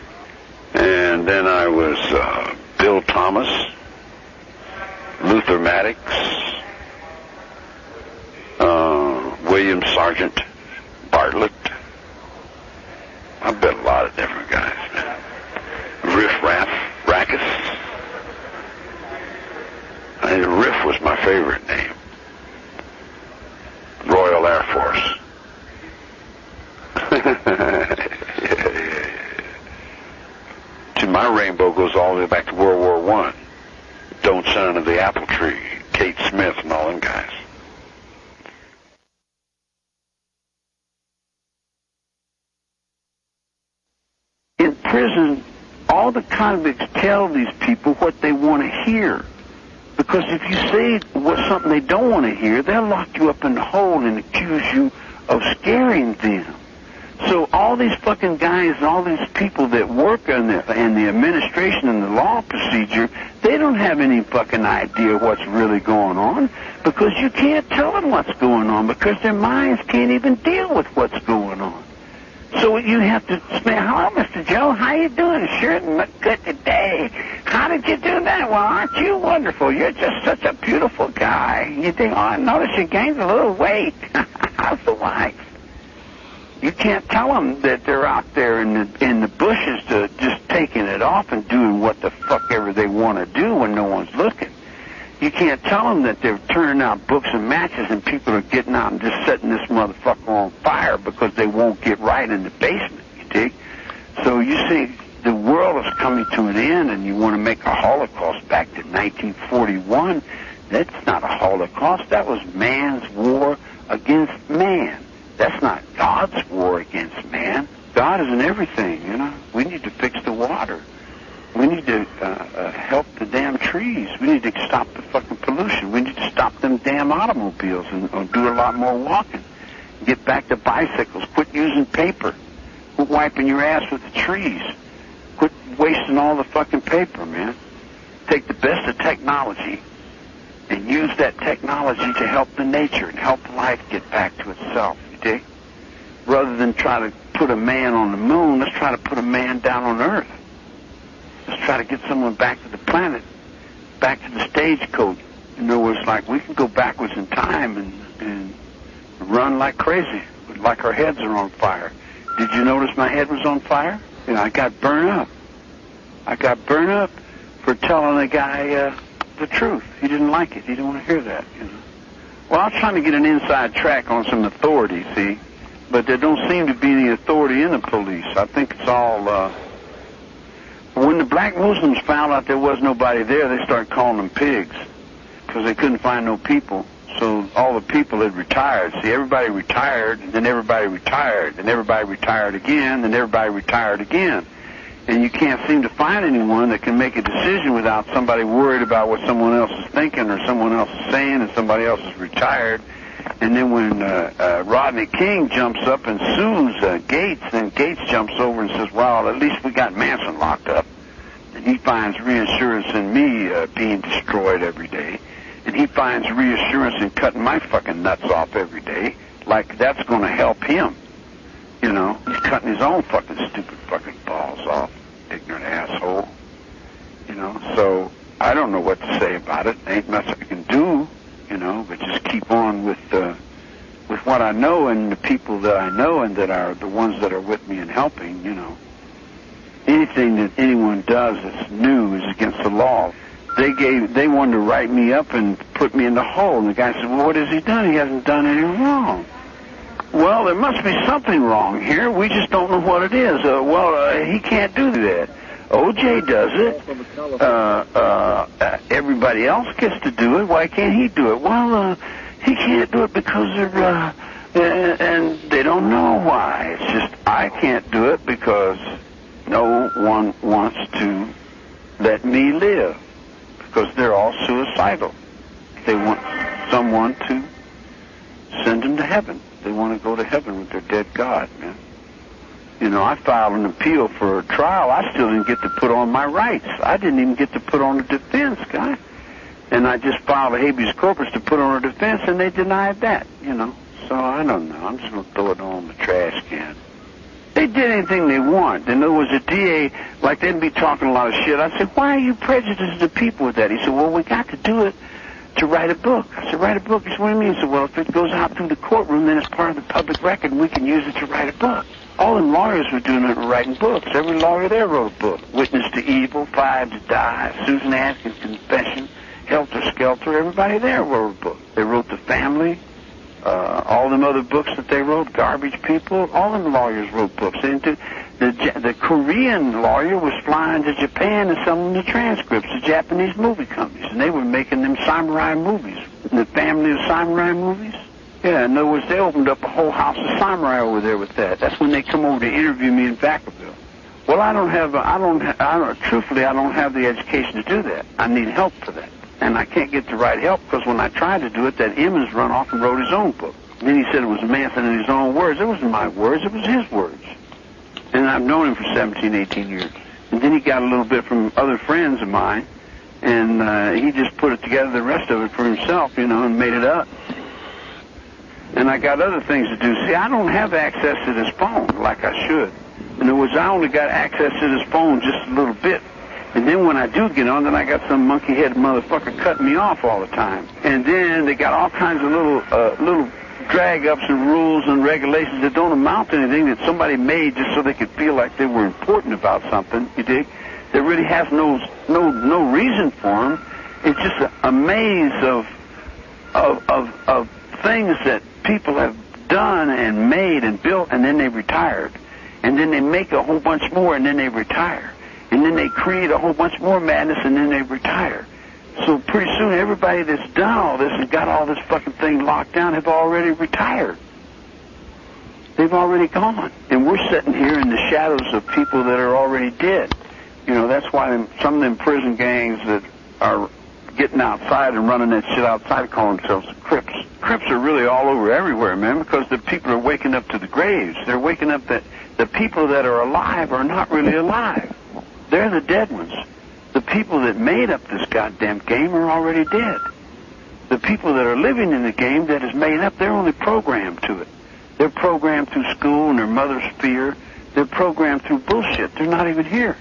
And then I was Bill Thomas, Luther Maddox, William Sargent Bartlett. I bet a lot of different guys, man. Riff Raff Rackus. Riff was my favorite name. Royal Air Force. See, my rainbow goes all the way back to World War I. Don't Son of the Apple Tree, Kate Smith, and all them guys. In prison, all the convicts tell these people what they want to hear. Because if you say something they don't want to hear, they'll lock you up in the hole and accuse you of scaring them. So all these fucking guys and all these people that work in the administration and the law procedure, they don't have any fucking idea what's really going on, because you can't tell them what's going on, because their minds can't even deal with what's going on. So you have to say, hello, Mr. Joe, how you doing? Sure look good today. How did you do that? Well, aren't you wonderful? You're just such a beautiful guy. You think, oh, I noticed you gained a little weight. How's the wife? You can't tell them that they're out there in the bushes just taking it off and doing what the fuck ever they want to do when no one's looking. You can't tell them that they're turning out books and matches and people are getting out and just setting this motherfucker on fire because they won't get right in the basement, you dig? So you see, the world is coming to an end and you want to make a Holocaust back to 1941. That's not a Holocaust. That was man's war against man. That's not God's war against man. God is in everything, you know. We need to fix the water. We need to help the damn trees. We need to stop the fucking pollution. We need to stop them damn automobiles and do a lot more walking. Get back to bicycles. Quit using paper. Quit wiping your ass with the trees. Quit wasting all the fucking paper, man. Take the best of technology and use that technology to help the nature and help life get back to itself, you dig? Rather than try to put a man on the moon, let's try to put a man down on Earth. Let's try to get someone back to the planet, back to the stagecoach. In other words, like we can go backwards in time and run like crazy, like our heads are on fire. Did you notice my head was on fire? You know, I got burned up. I got burned up for telling a guy the truth. He didn't like it. He didn't want to hear that, you know. Well, I was trying to get an inside track on some authority, see, but there don't seem to be any authority in the police. I think it's all... When the black Muslims found out there was nobody there, they started calling them pigs because they couldn't find no people. So all the people had retired. See, everybody retired, and then everybody retired, and everybody retired again, and everybody retired again. And you can't seem to find anyone that can make a decision without somebody worried about what someone else is thinking or someone else is saying and somebody else is retired. And then when Rodney King jumps up and sues Gates, then Gates jumps over and says, well, at least we got Manson locked up. And he finds reassurance in me being destroyed every day. And he finds reassurance in cutting my fucking nuts off every day. Like that's going to help him. You know, he's cutting his own fucking stupid fucking balls off. Ignorant asshole. You know, so I don't know what to say about it. Ain't much I can do. people that I know and that are the ones that are with me and helping, you know, anything that anyone does that's new is against the law. They wanted to write me up and put me in the hole. And the guy said, well, what has he done? He hasn't done anything wrong. Well, there must be something wrong here. We just don't know what it is. He can't do that. O.J. does it. Everybody else gets to do it. Why can't he do it? Well, he can't do it because they're, and they don't know why. It's just, I can't do it because no one wants to let me live, because they're all suicidal. They want someone to send them to heaven. They want to go to heaven with their dead God, man. You know, I filed an appeal for a trial. I still didn't get to put on my rights. I didn't even get to put on a defense, guy. And I just filed a habeas corpus to put on a defense, and they denied that, you know. So I don't know. I'm just going to throw it all in the trash can. They did anything they want. And there was a DA, like they'd be talking a lot of shit. I'd say, why are you prejudicing the people with that? He said, well, we got to do it to write a book. I said, write a book? He said, what do you mean? He said, well, if it goes out through the courtroom, then it's part of the public record, and we can use it to write a book. All them lawyers were doing it, were writing books. Every lawyer there wrote a book. Witness to Evil, Five to Die, Susan Atkins' Confession, Helter Skelter. Everybody there wrote a book. They wrote The Family, all them other books that they wrote, Garbage People. All them lawyers wrote books. The Korean lawyer was flying to Japan and selling the transcripts to Japanese movie companies, and they were making them samurai movies. The family of samurai movies. Yeah, in other words, they opened up a whole house of samurai over there with that. That's when they come over to interview me in Vacaville. Well, truthfully, I don't have the education to do that. I need help for that. And I can't get the right help, because when I tried to do it, that Emmons run off and wrote his own book. And then he said it was Manson in his own words. It wasn't my words, it was his words. And I've known him for 17, 18 years. And then he got a little bit from other friends of mine, and he just put it together, the rest of it for himself, you know, and made it up. And I got other things to do. See, I don't have access to this phone like I should. In other words, I only got access to this phone just a little bit. And then when I do get on, then I got some monkey-headed motherfucker cutting me off all the time. And then they got all kinds of little drag-ups and rules and regulations that don't amount to anything, that somebody made just so they could feel like they were important about something, you dig? That really has no reason for them. It's just a maze of things that people have done and made and built, and then they retired. And then they make a whole bunch more, and then they retire. And then they create a whole bunch more madness, and then they retire. So pretty soon everybody that's done all this and got all this fucking thing locked down have already retired. They've already gone. And we're sitting here in the shadows of people that are already dead. You know, that's why some of them prison gangs that are getting outside and running that shit outside call themselves the Crips. Crips are really all over everywhere, man, because the people are waking up to the graves. They're waking up that the people that are alive are not really alive. They're the dead ones. The people that made up this goddamn game are already dead. The people that are living in the game that is made up, they're only programmed to it. They're programmed through school and their mother's fear. They're programmed through bullshit. They're not even here.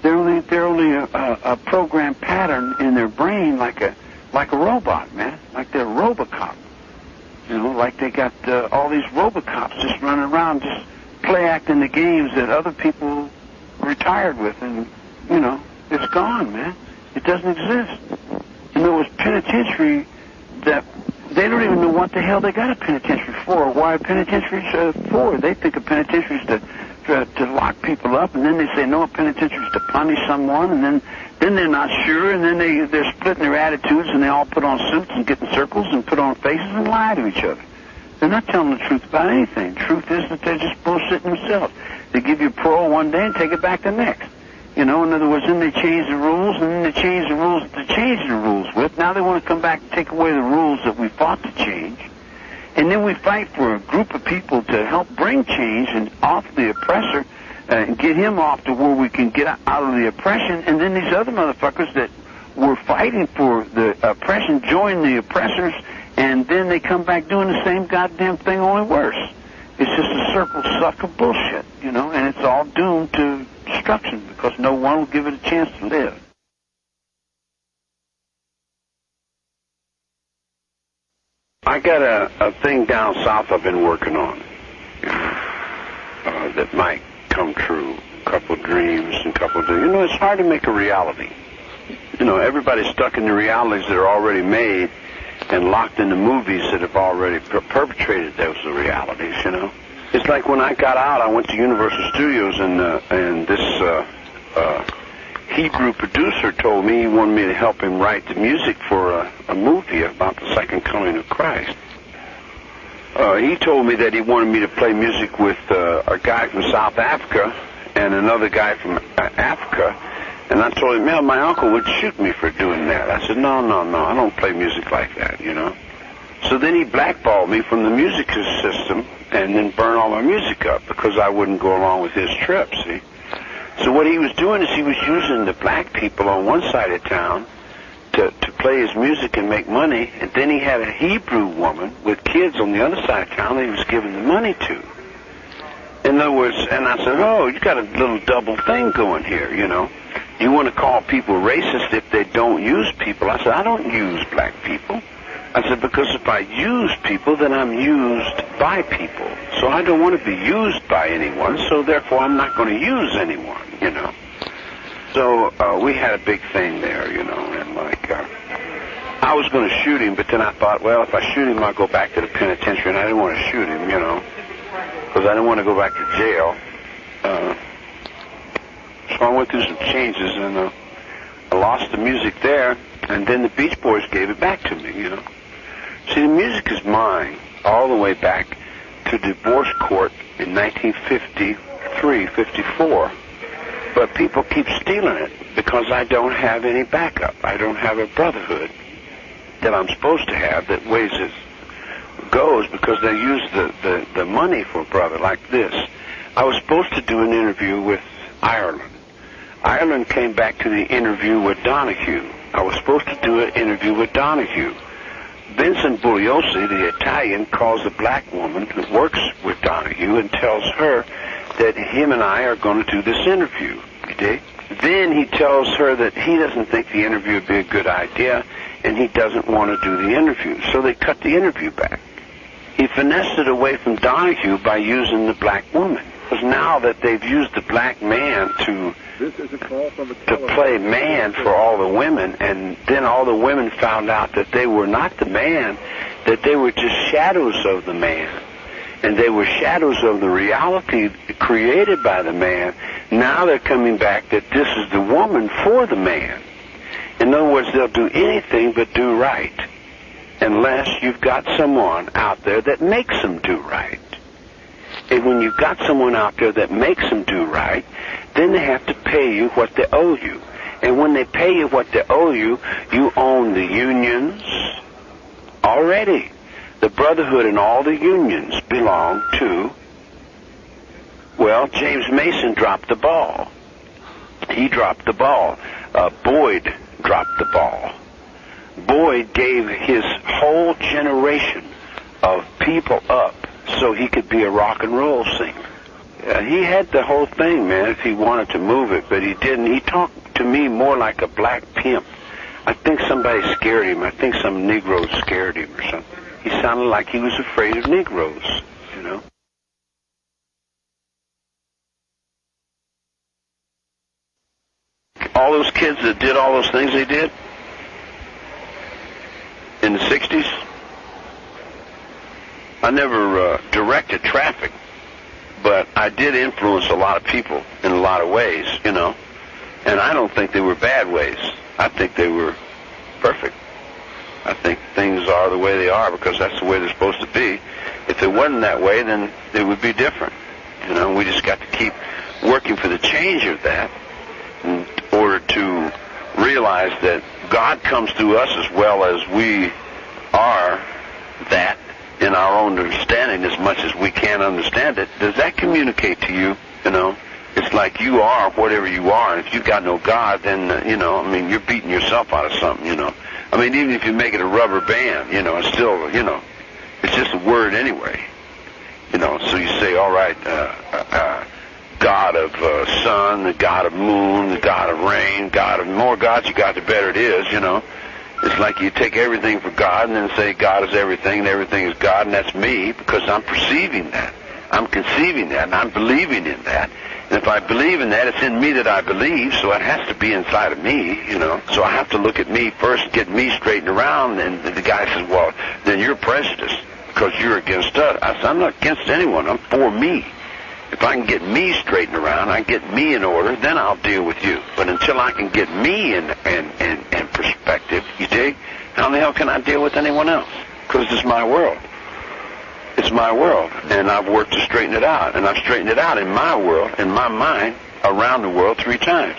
They're only a programmed pattern in their brain, like a robot, man. Like they're Robocop. You know, like they got all these Robocops just running around, just play acting the games that other people retired with, and you know, it's gone, man. It doesn't exist. And there was penitentiary that they don't even know what the hell they got a penitentiary for, or why a penitentiary's for. They think a penitentiary's to lock people up, and then they say no, a penitentiary's to punish someone, and then they're not sure, and then they're splitting their attitudes, and they all put on suits and get in circles and put on faces and lie to each other. They're not telling the truth about anything. The truth is that they're just bullshitting themselves. They give you parole one day and take it back the next. You know, in other words, then they change the rules, and then they change the rules to change the rules with. Now they want to come back and take away the rules that we fought to change. And then we fight for a group of people to help bring change and off the oppressor, and get him off to where we can get out of the oppression. And then these other motherfuckers that were fighting for the oppression join the oppressors, and then they come back doing the same goddamn thing, only worse. It's just a circle suck of bullshit, you know, and it's all doomed to destruction because no one will give it a chance to live. I got a thing down south I've been working on. that might come true. A couple dreams and a couple of, it's hard to make a reality. Everybody's stuck in the realities that are already made and locked in the movies that have already perpetrated those realities, It's like when I got out, I went to Universal Studios, and this Hebrew producer told me he wanted me to help him write the music for a movie about the second coming of Christ. He told me that he wanted me to play music with a guy from South Africa and another guy from Africa. And I told him, man, my uncle would shoot me for doing that. I said, no, I don't play music like that, So then he blackballed me from the music system and then burned all my music up because I wouldn't go along with his trip, see? So what he was doing is he was using the black people on one side of town to play his music and make money, and then he had a Hebrew woman with kids on the other side of town that he was giving the money to. In other words, and I said, oh, you got a little double thing going here, You want to call people racist if they don't use people. I said, I don't use black people. I said, because if I use people, then I'm used by people. So I don't want to be used by anyone, so therefore I'm not going to use anyone, So we had a big thing there, and I was going to shoot him, but then I thought, well, if I shoot him, I'll go back to the penitentiary, and I didn't want to shoot him, because I didn't want to go back to jail. So I went through some changes, and I lost the music there, and then the Beach Boys gave it back to me, See, the music is mine all the way back to divorce court in 1953, 54. But people keep stealing it because I don't have any backup. I don't have a brotherhood that I'm supposed to have that goes because they use the money for a brother like this. I was supposed to do an interview with Ireland. Ireland came back to the interview with Donahue. I was supposed to do an interview with Donahue. Vincent Bugliosi, the Italian, calls a black woman who works with Donahue and tells her that him and I are going to do this interview. You dig? Then he tells her that he doesn't think the interview would be a good idea and he doesn't want to do the interview. So they cut the interview back. He finessed it away from Donahue by using the black woman. Because now that they've used the black man to play man for all the women, and then all the women found out that they were not the man, that they were just shadows of the man. And they were shadows of the reality created by the man. Now they're coming back that this is the woman for the man. In other words, they'll do anything but do right, unless you've got someone out there that makes them do right. And when you've got someone out there that makes them do right, then they have to pay you what they owe you. And when they pay you what they owe you, you own the unions already. The Brotherhood and all the unions belong to, well, James Mason dropped the ball. He dropped the ball. Boyd dropped the ball. Boyd gave his whole generation of people up so he could be a rock and roll singer. He had the whole thing, man, if he wanted to move it, but he didn't. He talked to me more like a black pimp. I think somebody scared him. I think some Negro scared him or something. He sounded like he was afraid of Negroes, All those kids that did all those things they did in the 60s, I never directed traffic, but I did influence a lot of people in a lot of ways, And I don't think they were bad ways. I think they were perfect. I think things are the way they are because that's the way they're supposed to be. If it wasn't that way, then it would be different. We just got to keep working for the change of that in order to realize that God comes through us as well as we are that in our own understanding as much as we can understand it. Does that communicate to you? It's like you are whatever you are, and if you've got no God, then, you're beating yourself out of something, even if you make it a rubber band, it's still, it's just a word anyway. So you say, all right, God of sun, the God of moon, the God of rain, God of more gods you got, the better it is, It's like you take everything for God and then say God is everything and everything is God, and that's me because I'm perceiving that. I'm conceiving that, and I'm believing in that. And if I believe in that, it's in me that I believe, so it has to be inside of me, you know. So I have to look at me first, get me straightened around, and the guy says, well, then you're prejudiced because you're against us. I said, I'm not against anyone. I'm for me. If I can get me straightened around, I get me in order, then I'll deal with you. But until I can get me in perspective, you dig, how the hell can I deal with anyone else? Because it's my world. It's my world, and I've worked to straighten it out. And I've straightened it out in my world, in my mind, around the world 3 times.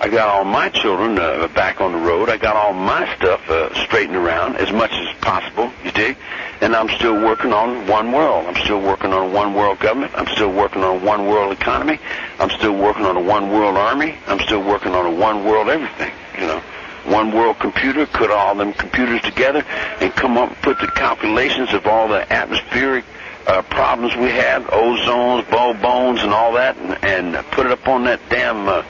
I got all my children back on the road. I got all my stuff straightened around as much as possible, you dig? And I'm still working on one world. I'm still working on a one world government. I'm still working on a one world economy. I'm still working on a one world army. I'm still working on a one world everything, you know. One world computer, put all them computers together and come up and put the calculations of all the atmospheric problems we have, ozones, bones, and all that, and put it up on that damn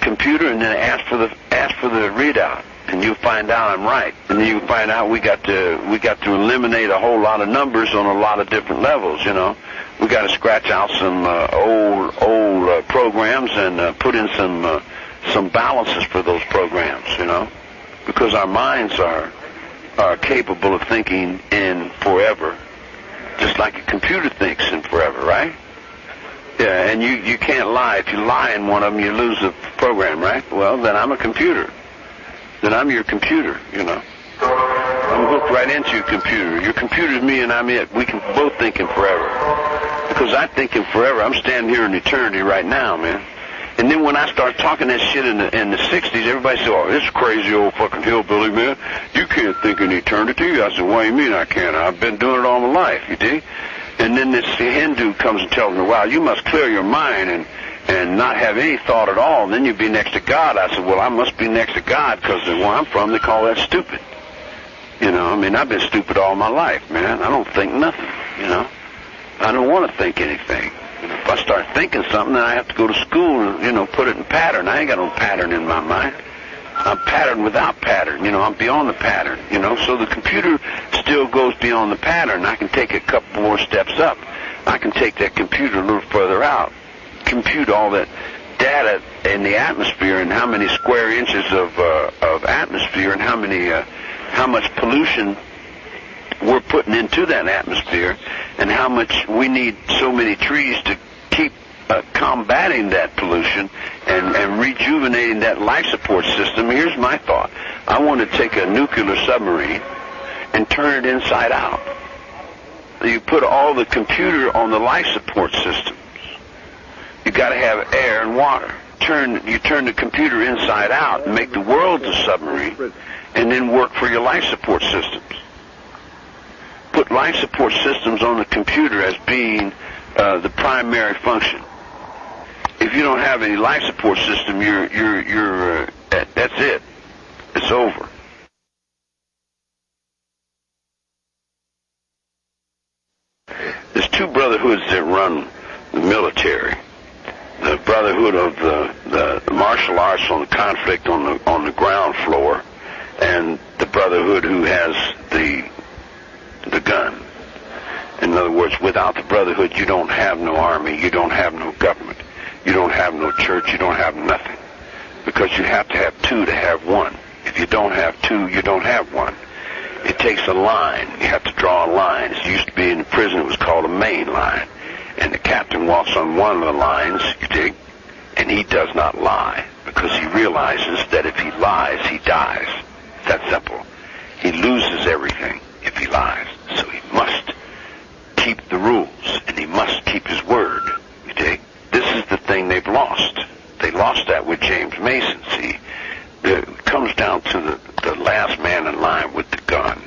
computer, and then ask for the readout, and you'll find out I'm right. And then you find out we got to eliminate a whole lot of numbers on a lot of different levels. You know, we got to scratch out some old programs and put in some balances for those programs. You know, because our minds are capable of thinking in forever, just like a computer thinks in forever, right? Yeah, and you can't lie. If you lie in one of them, you lose the program, right? Well, then I'm a computer. Then I'm your computer, you know. I'm hooked right into your computer. Your computer's me and I'm it. We can both think in forever. Because I think in forever. I'm standing here in eternity right now, man. And then when I start talking that shit in the 60s, everybody says, oh, this crazy old fucking hillbilly, man. You can't think in eternity. I said, what do you mean I can't? I've been doing it all my life, you dig? And then this Hindu comes and tells me, wow, you must clear your mind and not have any thought at all, and then you'd be next to God. I said, well, I must be next to God because where I'm from, they call that stupid. You know, I mean, I've been stupid all my life, man. I don't think nothing, you know. I don't want to think anything. If I start thinking something, then I have to go to school and, you know, put it in pattern. I ain't got no pattern in my mind. I'm pattern without pattern, you know, I'm beyond the pattern, you know, so the computer still goes beyond the pattern. I can take a couple more steps up. I can take that computer a little further out, compute all that data in the atmosphere and how many square inches of atmosphere and how much pollution we're putting into that atmosphere and how much we need so many trees to keep combating that pollution and rejuvenating that life support system. Here's my thought. I want to take a nuclear submarine and turn it inside out. You put all the computer on the life support systems. You got to have air and water. You turn the computer inside out and make the world a submarine and then work for your life support systems. Put life support systems on the computer as being the primary function. If you don't have any life support system, that's it. It's over. There's 2 brotherhoods that run the military. The brotherhood of the martial arts on the conflict on the ground floor, and the brotherhood who has the gun. In other words, without the brotherhood, you don't have no army, you don't have no government. You don't have no church, you don't have nothing. Because you have to have 2 to have 1. If you don't have 2, you don't have 1. It takes a line. You have to draw a line. It used to be in the prison, it was called a main line. And the captain walks on one of the lines, you dig, and he does not lie. Because he realizes that if he lies, he dies. It's that simple. He loses everything if he lies. So he must keep the rules, and he must keep his word, you dig? This is the thing they've lost. They lost that with James Mason, see. It comes down to the last man in line with the gun.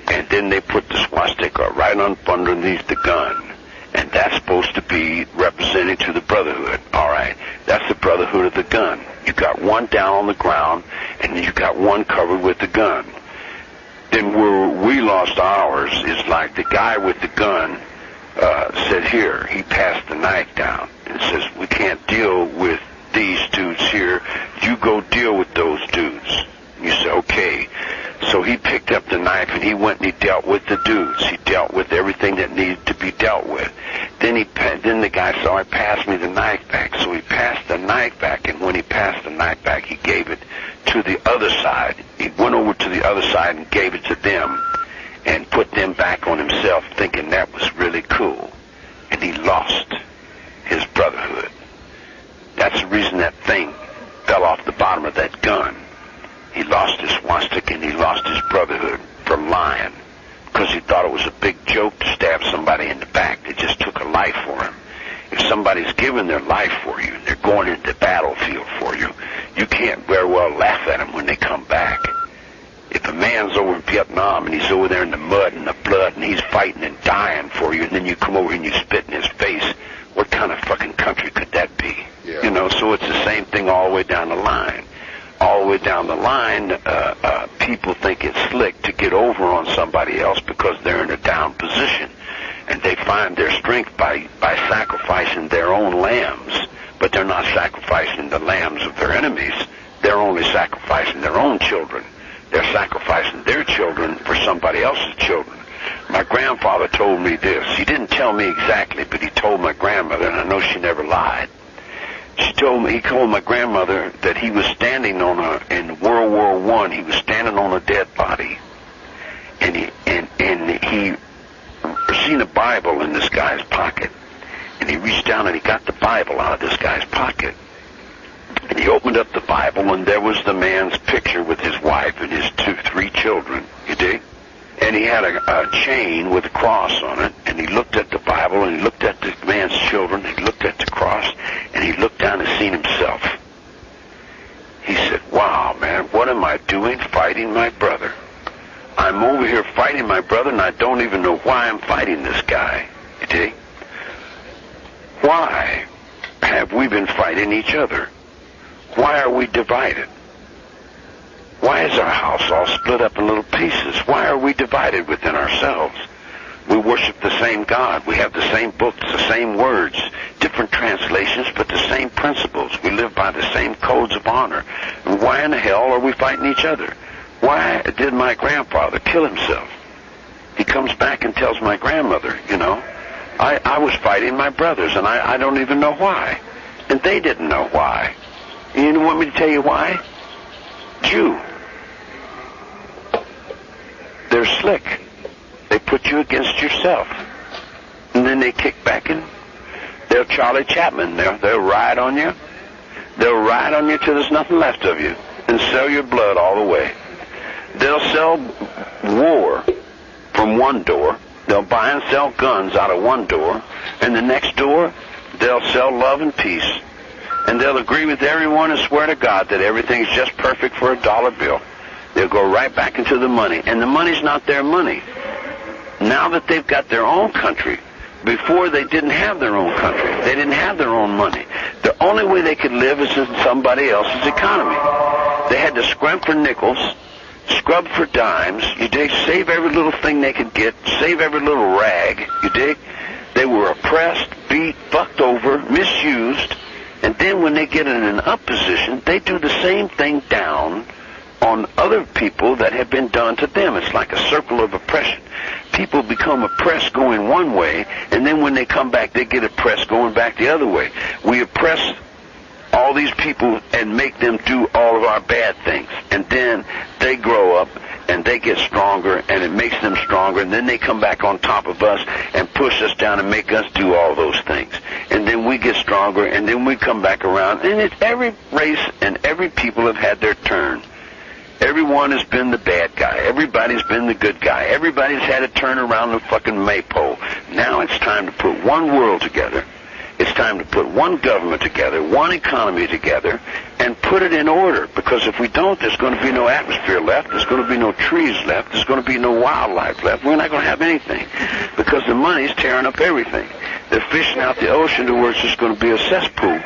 And then they put the swastika right underneath the gun. And that's supposed to be representing to the brotherhood. All right, that's the brotherhood of the gun. You got one down on the ground, and you got one covered with the gun. Then where we lost ours is like the guy with the gun said here, he passed the knife down and says, we can't deal with these dudes here. You go deal with those dudes. You say, okay. So he picked up the knife and he went and he dealt with the dudes. He dealt with everything that needed to be dealt with. Then the guy said, all right, pass me the knife back. So he passed the knife back, and when he passed the knife back, he gave it to the other side. He went over to the other side and gave it to them and put them back on himself, thinking that was really cool. And he lost his brotherhood. That's the reason that thing fell off the bottom of that gun. He lost his swastika and he lost his brotherhood for lying, because he thought it was a big joke to stab somebody in the back. They just took a life for him. If somebody's given their life for you and they're going into the battlefield for you, you can't very well laugh at them when they come back. If a man's over in Vietnam and he's over there in the mud and the blood and he's fighting and dying for you, and then you come over and you spit in his face, what kind of fucking country could that be? Yeah. You know, so it's the same thing all the way down the line. All the way down the line, people think it's slick to get over on somebody else because they're in a down position. And they find their strength by sacrificing their own lambs, but they're not sacrificing the lambs of their enemies. They're only sacrificing their own children. They're sacrificing their children for somebody else's children. My grandfather told me this. He didn't tell me exactly, but he told my grandmother, and I know she never lied. He told my grandmother that he was standing in World War I, he was standing on a dead body. And he seen a Bible in this guy's pocket. And he reached down and he got the Bible out of this guy's pocket. And he opened up the Bible, and there was the man's picture with his wife and his 3 children. You dig? And he had a chain with a cross on it, and he looked at the Bible, and he looked at the man's children, he looked at the cross, and he looked down and seen himself. He said, wow, man, what am I doing fighting my brother? I'm over here fighting my brother, and I don't even know why I'm fighting this guy. You dig? Why have we been fighting each other? Why are we divided? Why is our house all split up in little pieces? Why are we divided within ourselves? We worship the same God. We have the same books, the same words, different translations, but the same principles. We live by the same codes of honor. And why in the hell are we fighting each other? Why did my grandfather kill himself? He comes back and tells my grandmother, you know, I was fighting my brothers, and I don't even know why. And they didn't know why. And you want me to tell you why? Jew. They're slick. They put you against yourself. And then they kick back and they'll Charlie Chaplin. They'll ride on you. They'll ride on you till there's nothing left of you and sell your blood all the way. They'll sell war from one door. They'll buy and sell guns out of one door. And the next door, they'll sell love and peace. And they'll agree with everyone and swear to God that everything's just perfect for a dollar bill. They'll go right back into the money. And the money's not their money. Now that they've got their own country, before they didn't have their own country. They didn't have their own money. The only way they could live is in somebody else's economy. They had to scrimp for nickels, scrub for dimes, you dig, save every little thing they could get, save every little rag, you dig. They were oppressed, beat, fucked over, misused, and then when they get in an up position, they do the same thing down on other people that have been done to them. It's like a circle of oppression. People become oppressed going one way, and then when they come back, they get oppressed going back the other way. We oppress all these people and make them do all of our bad things. And then they grow up and they get stronger, and it makes them stronger, and then they come back on top of us and push us down and make us do all those things. And then we get stronger, and then we come back around. And it's every race and every people have had their turn. Everyone has been the bad guy. Everybody's been the good guy. Everybody's had to turn around the fucking maypole. Now it's time to put one world together. It's time to put one government together, one economy together, and put it in order. Because if we don't, there's going to be no atmosphere left. There's going to be no trees left. There's going to be no wildlife left. We're not going to have anything. Because the money's tearing up everything. They're fishing out the ocean to where it's just going to be a cesspool.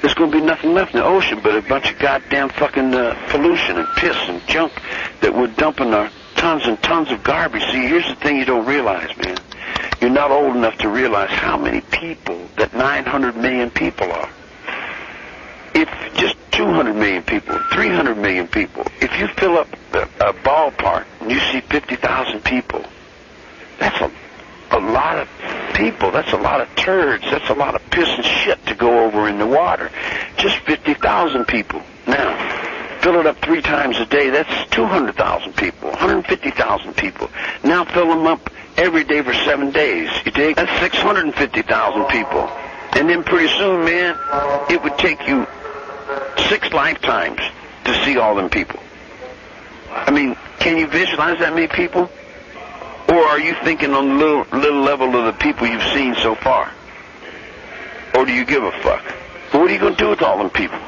There's going to be nothing left in the ocean but a bunch of goddamn fucking pollution and piss and junk that we're dumping our tons and tons of garbage. See, here's the thing you don't realize, man. You're not old enough to realize how many people that 900 million people are. If just 200 million people, 300 million people, if you fill up a ballpark and you see 50,000 people, that's a lot of people. That's a lot of turds. That's a lot of piss and shit to go over in the water. Just 50,000 people. Now, fill it up 3 times a day. That's 200,000 people, 150,000 people. Now fill them up every day for 7 days. You dig? That's 650,000 people. And then pretty soon, man, it would take you 6 lifetimes to see all them people. I mean, can you visualize that many people? Or are you thinking on the little level of the people you've seen so far? Or do you give a fuck? Well, what are you going to do with all them people?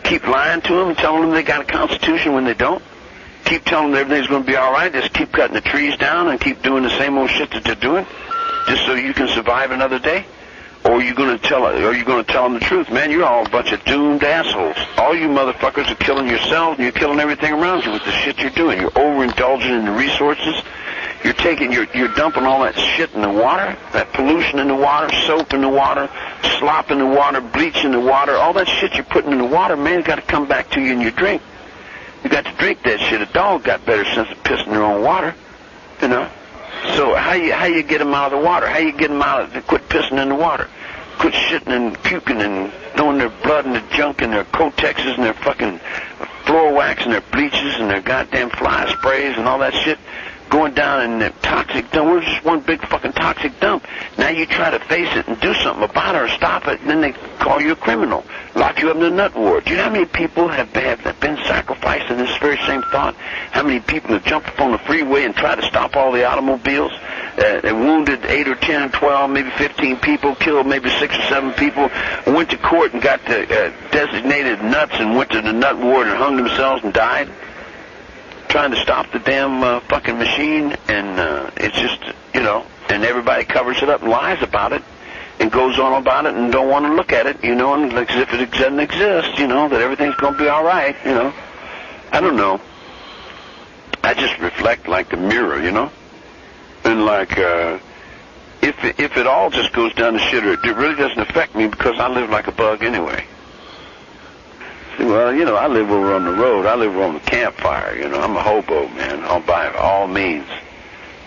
Keep lying to them and telling them they got a constitution when they don't? Keep telling them everything's going to be all right? Just keep cutting the trees down and keep doing the same old shit that they're doing? Just so you can survive another day? Or are you going to tell them the truth? Man, you're all a bunch of doomed assholes. All you motherfuckers are killing yourselves and you're killing everything around you with the shit you're doing. You're overindulging in the resources. You're dumping all that shit in the water, that pollution in the water, soap in the water, slop in the water, bleach in the water. All that shit you're putting in the water, man, it's got to come back to you in your drink. You got to drink that shit. A dog got better sense of pissing their own water, you know. So how you get them out of the water? How you get them out to quit pissing in the water? Quit shitting and puking and throwing their blood and their junk and their Kotexes and their fucking floor wax and their bleaches and their goddamn fly sprays and all that shit going down in the toxic dump. We're just one big fucking toxic dump. Now you try to face it and do something about it or stop it, and then they call you a criminal, lock you up in the nut ward. Do you know how many people have been sacrificed in this very same thought? How many people have jumped up on the freeway and tried to stop all the automobiles and wounded 8 or 10, 12, maybe 15 people, killed maybe 6 or 7 people, went to court and got the designated nuts and went to the nut ward and hung themselves and died? Trying to stop the damn fucking machine, and it's just, you know, and everybody covers it up and lies about it and goes on about it and don't want to look at it, you know, and as if it doesn't exist, you know, that everything's going to be all right, you know. I don't know. I just reflect like the mirror, you know, and like if it all just goes down the shitter, it really doesn't affect me because I live like a bug anyway. Well, you know, I live over on the road. I live over on the campfire, you know. I'm a hobo, man, by all means.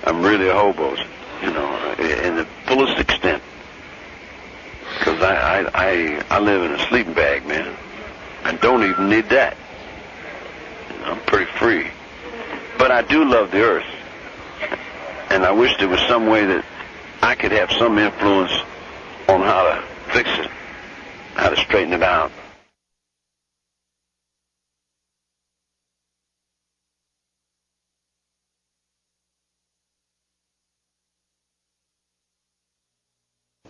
I'm really a hobo, you know, in the fullest extent. Because I live in a sleeping bag, man. I don't even need that. You know, I'm pretty free. But I do love the earth. And I wish there was some way that I could have some influence on how to fix it, how to straighten it out.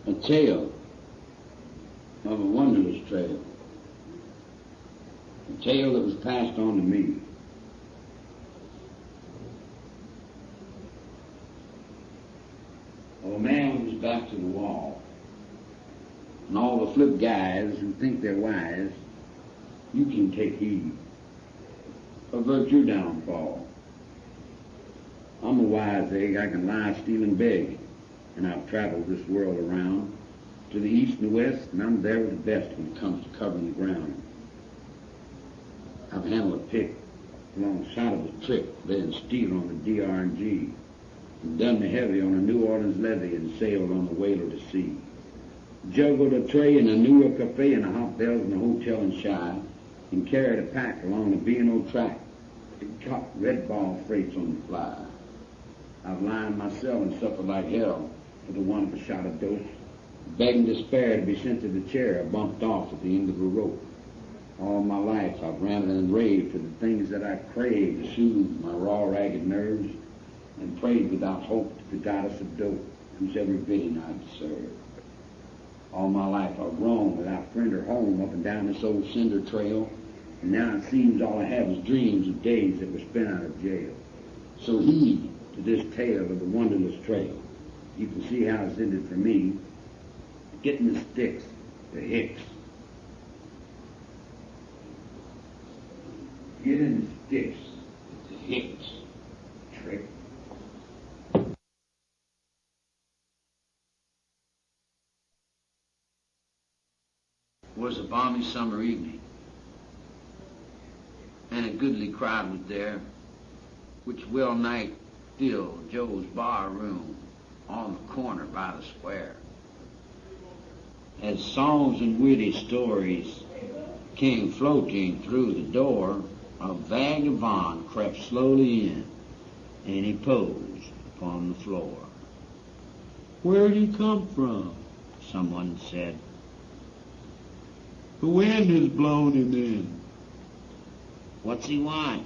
A tale of a wondrous trail. A tale that was passed on to me. Of a man with his back to the wall. And all the flip guys who think they're wise, you can take heed. Avert your downfall. I'm a wise egg, I can lie, steal, and beg. And I've traveled this world around to the east and the west, and I'm there with the best when it comes to covering the ground. I've handled a pick alongside of a trick, laying steel on the DR&G, and done the heavy on a New Orleans levee and sailed on the whaler to sea. Juggled a tray in a New York cafe and a hot bells in a hotel in Chi, and carried a pack along the B&O track and caught red ball freights on the fly. I've lined myself and suffered like hell for the one of a shot of dose, begging despair to be sent to the chair I bumped off at the end of a rope. All my life I've ranted and raved for the things that I craved to soothe my raw, ragged nerves, and prayed without hope to the goddess of dope, whose every bidding I deserve. All my life I've roamed without friend or home up and down this old cinder trail, and now it seems all I have is dreams of days that were spent out of jail. So heed to this tale of the wondrous trail. You can see how it's ended for me. Getting the sticks, the hicks. Getting the sticks, the hicks. Trick. It was a balmy summer evening. and a goodly crowd was there, which well nigh filled Joe's bar room on the corner by the square. As songs and witty stories came floating through the door, a vagabond crept slowly in, and he posed upon the floor. "Where'd he come from?" someone said. "The wind has blown him in." "What's he want?"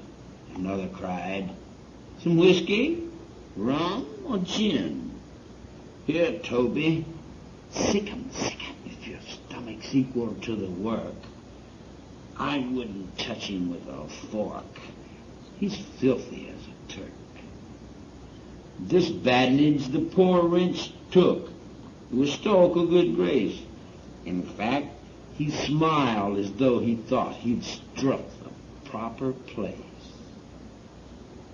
another cried. "Some whiskey, rum, or gin?" "Here, Toby, sick 'em, if your stomach's equal to the work. I wouldn't touch him with a fork. He's filthy as a Turk." This badinage the poor wretch took with stoical good grace. In fact, he smiled as though he thought he'd struck the proper place.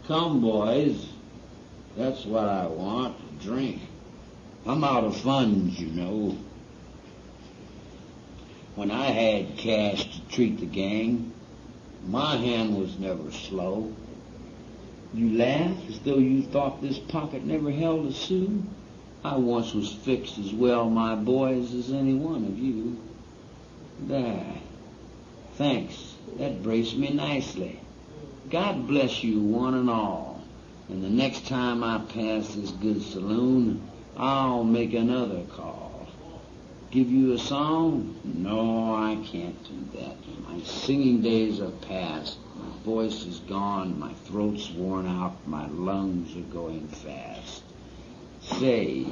"Come, boys, that's what I want, a drink. I'm out of funds, you know." When I had cash to treat the gang, my hand was never slow. You laugh as though you thought this pocket never held a sou. I once was fixed as well, my boys, as any one of you. There. Thanks. That braced me nicely. God bless you one and all. And the next time I pass this good saloon, I'll make another call. Give you a song? No, I can't do that. My singing days are past. My voice is gone. My throat's worn out. My lungs are going fast. Say,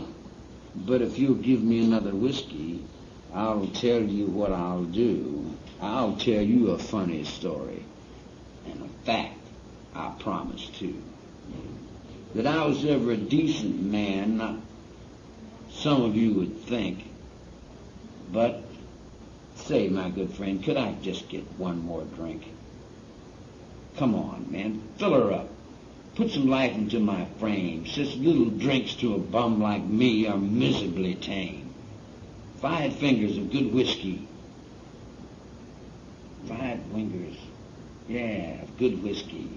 but if you'll give me another whiskey, I'll tell you what I'll do. I'll tell you a funny story. And a fact, I promise, too. That I was ever a decent man, not some of you would think. But, say, my good friend, could I just get one more drink? Come on, man, fill her up. Put some life into my frame. Such little drinks to a bum like me are miserably tame. 5 fingers of good whiskey. 5 fingers, yeah, of good whiskey.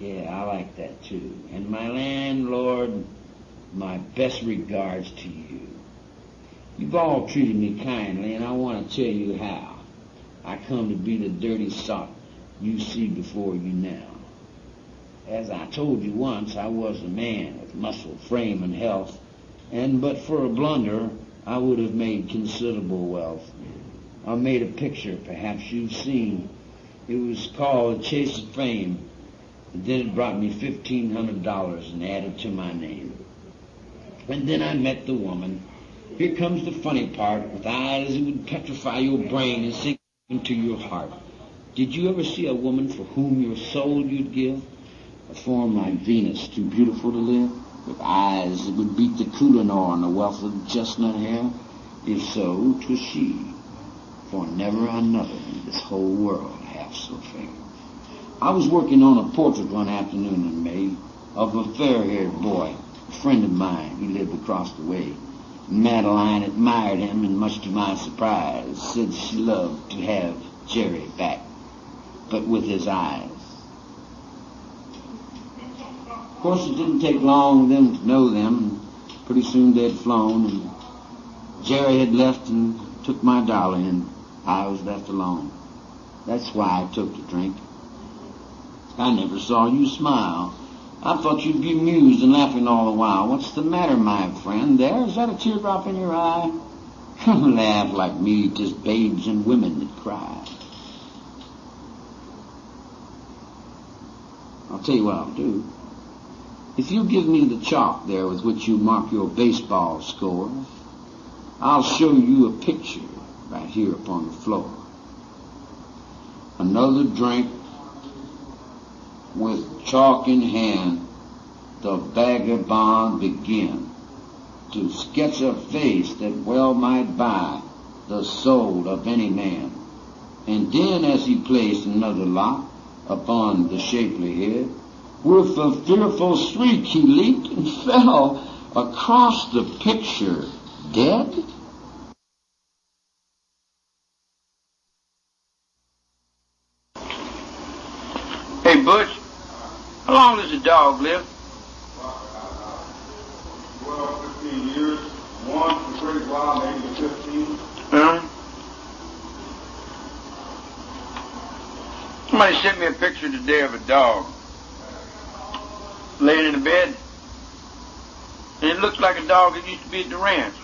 Yeah, I like that too. And my landlord, my best regards to you. You've all treated me kindly, and I want to tell you how. I come to be the dirty sot you see before you now. As I told you once, I was a man with muscle, frame, and health, and but for a blunder, I would have made considerable wealth. I made a picture, perhaps you've seen. It was called A Chase of Fame, and then it brought me $1,500 and added to my name. And then I met the woman. Here comes the funny part, with eyes that would petrify your brain and sink into your heart. Did you ever see a woman for whom your soul you'd give? A form like Venus, too beautiful to live, with eyes that would beat the Kohinoor and a wealth of chestnut hair? If so, 'twas she, for never another in this whole world half so fair. I was working on a portrait one afternoon in May of a fair-haired boy, a friend of mine. He lived across the way. Madeline admired him, and much to my surprise, said she loved to have Jerry back, but with his eyes. Of course, it didn't take long for them to know them, and pretty soon they'd flown, and Jerry had left and took my dolly, and I was left alone. That's why I took the drink. I never saw you smile. I thought you'd be amused and laughing all the while. What's the matter, my friend? There, is that a teardrop in your eye? Don't laugh like me, 'tis babes and women that cry. I'll tell you what I'll do. If you give me the chalk there with which you mark your baseball scores, I'll show you a picture right here upon the floor. Another drink. With chalk in hand, the vagabond began to sketch a face that well might buy the soul of any man. And then, as he placed another lock upon the shapely head, with a fearful shriek he leaped and fell across the picture, dead. Hey, Butch, how long does a dog live? 12, 15 years. One for a great while, maybe 15. Somebody sent me a picture today of a dog laying in a bed, and it looks like a dog that used to be at the ranch.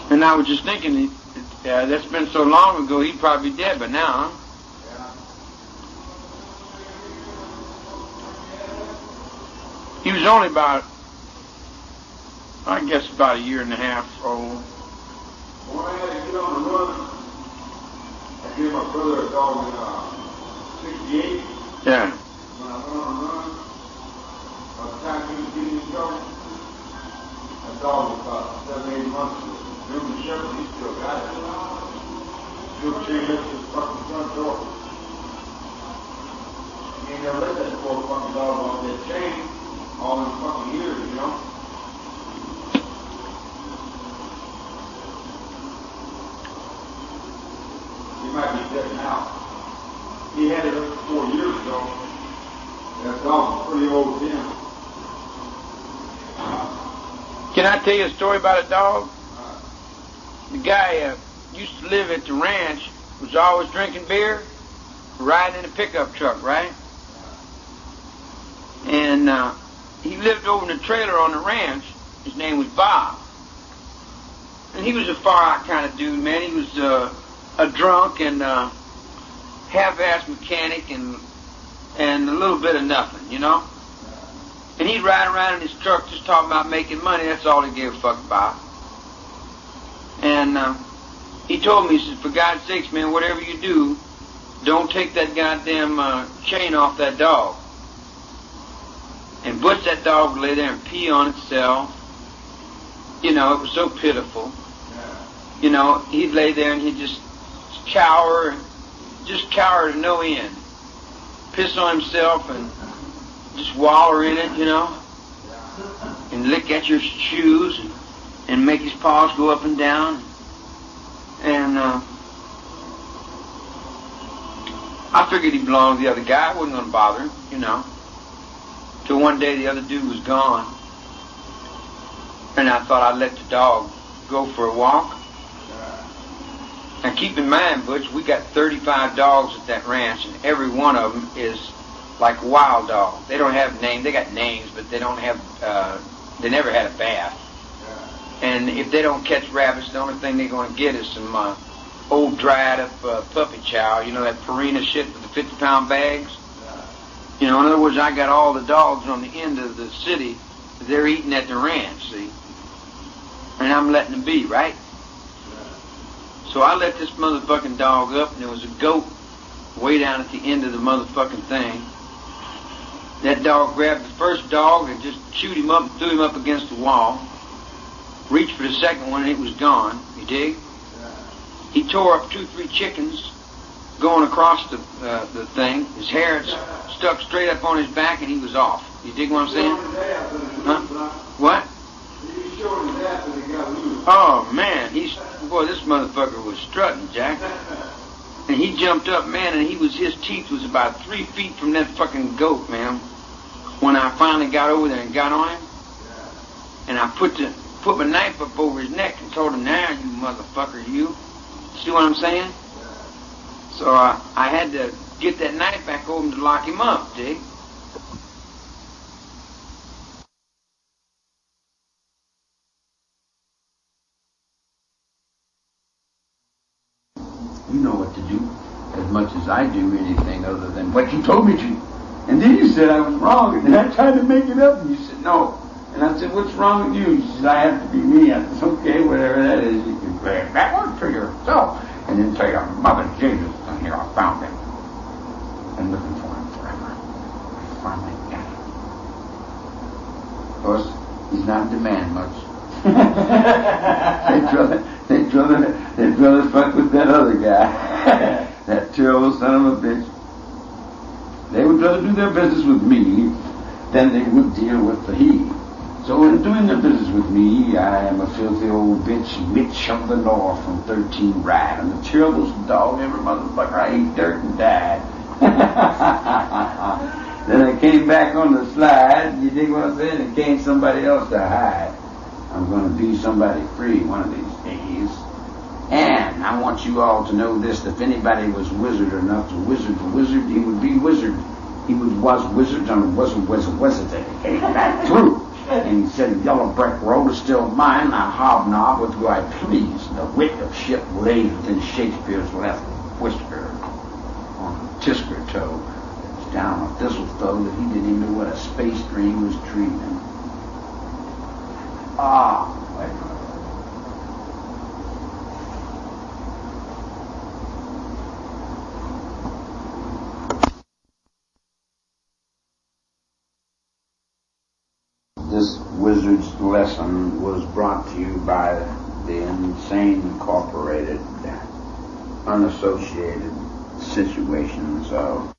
And I was just thinking, that's been so long ago, he'd probably be dead by now, huh? He was only about, I guess, about a year and a half old. When I had to get on the run, I gave my brother a dog in 68. Yeah. When I went on the run, by the time he was getting his dog, that dog was about 7, 8 months old. Remember the shepherd, he still got it. Still chained up to his fucking front door. He ain't never let that poor fucking dog off that chain all them fucking years, you know? He might be dead now. He had it up 4 years ago. That dog was pretty old then. Can I tell you a story about a dog? The guy used to live at the ranch, was always drinking beer, riding in a pickup truck, right? And he lived over in the trailer on the ranch. His name was Bob. And he was a far-out kind of dude, man. He was a drunk and half-assed mechanic and a little bit of nothing, you know? And he'd ride around in his truck just talking about making money. That's all he gave a fuck about. And he told me, he said, for God's sakes, man, whatever you do, don't take that goddamn chain off that dog. And Butch, that dog would lay there and pee on itself. You know, it was so pitiful. You know, he'd lay there and he'd just cower to no end. Piss on himself and just waller in it, you know, and lick at your shoes and make his paws go up and down. And I figured he belonged to the other guy. I wasn't going to bother him, you know. Till one day the other dude was gone. And I thought I'd let the dog go for a walk. And keep in mind, Butch, we got 35 dogs at that ranch, and every one of them is like a wild dog. They don't have names. They got names, but they don't have, they never had a bath. And if they don't catch rabbits, the only thing they're going to get is some old dried up puppy chow, you know, that Purina shit with the 50-pound bags. You know, in other words, I got all the dogs on the end of the city. They're eating at the ranch, see? And I'm letting them be, right? So I let this motherfucking dog up, and there was a goat way down at the end of the motherfucking thing. That dog grabbed the first dog and just chewed him up and threw him up against the wall. Reached for the second one, and it was gone. You dig? He tore up 2-3 chickens going across the thing. His hair stuck straight up on his back, and he was off. You dig what I'm saying? Huh? What? Oh, man. Boy, this motherfucker was strutting, Jack. And he jumped up, man, and his teeth was about 3 feet from that fucking goat, man. When I finally got over there and got on him, and I put my knife up over his neck and told him, now, you motherfucker, you. See what I'm saying? So I had to get that knife back over him to lock him up, dig? You know what to do, as much as I do anything other than what you told me to. And then you said I was wrong, and then I tried to make it up, and you said no. And I said, what's wrong with you? She said, I have to be me. I said, okay, whatever that is, you can play it backward for yourself. And then say, Mother Jesus, and here I found him. And looking for him forever. I finally got him. Of course, he's not in demand much. they'd rather fuck with that other guy. That terrible son of a bitch. They would rather do their business with me than they would deal with the he. So in doing the business with me, I am a filthy old bitch, Mitch of the North from 13 Ride. I'm the terriblest dog ever, motherfucker. I ate dirt and died. Then I came back on the slide, you dig what I'm saying? And came somebody else to hide. I'm going to be somebody free one of these days. And I want you all to know this, if anybody was wizard enough to wizard the wizard, he would be wizard. He was wizard and wasn't wizard. He came back through. And he said, the yellow brick road is still mine. I hobnob with who I please. The wit of ship lays within Shakespeare's left whisker on a tisker toe. It's down a thistle though that he didn't even know what a space dream was dreaming. Ah, wait a minute. This wizard's lesson was brought to you by the Insane Incorporated, unassociated situations of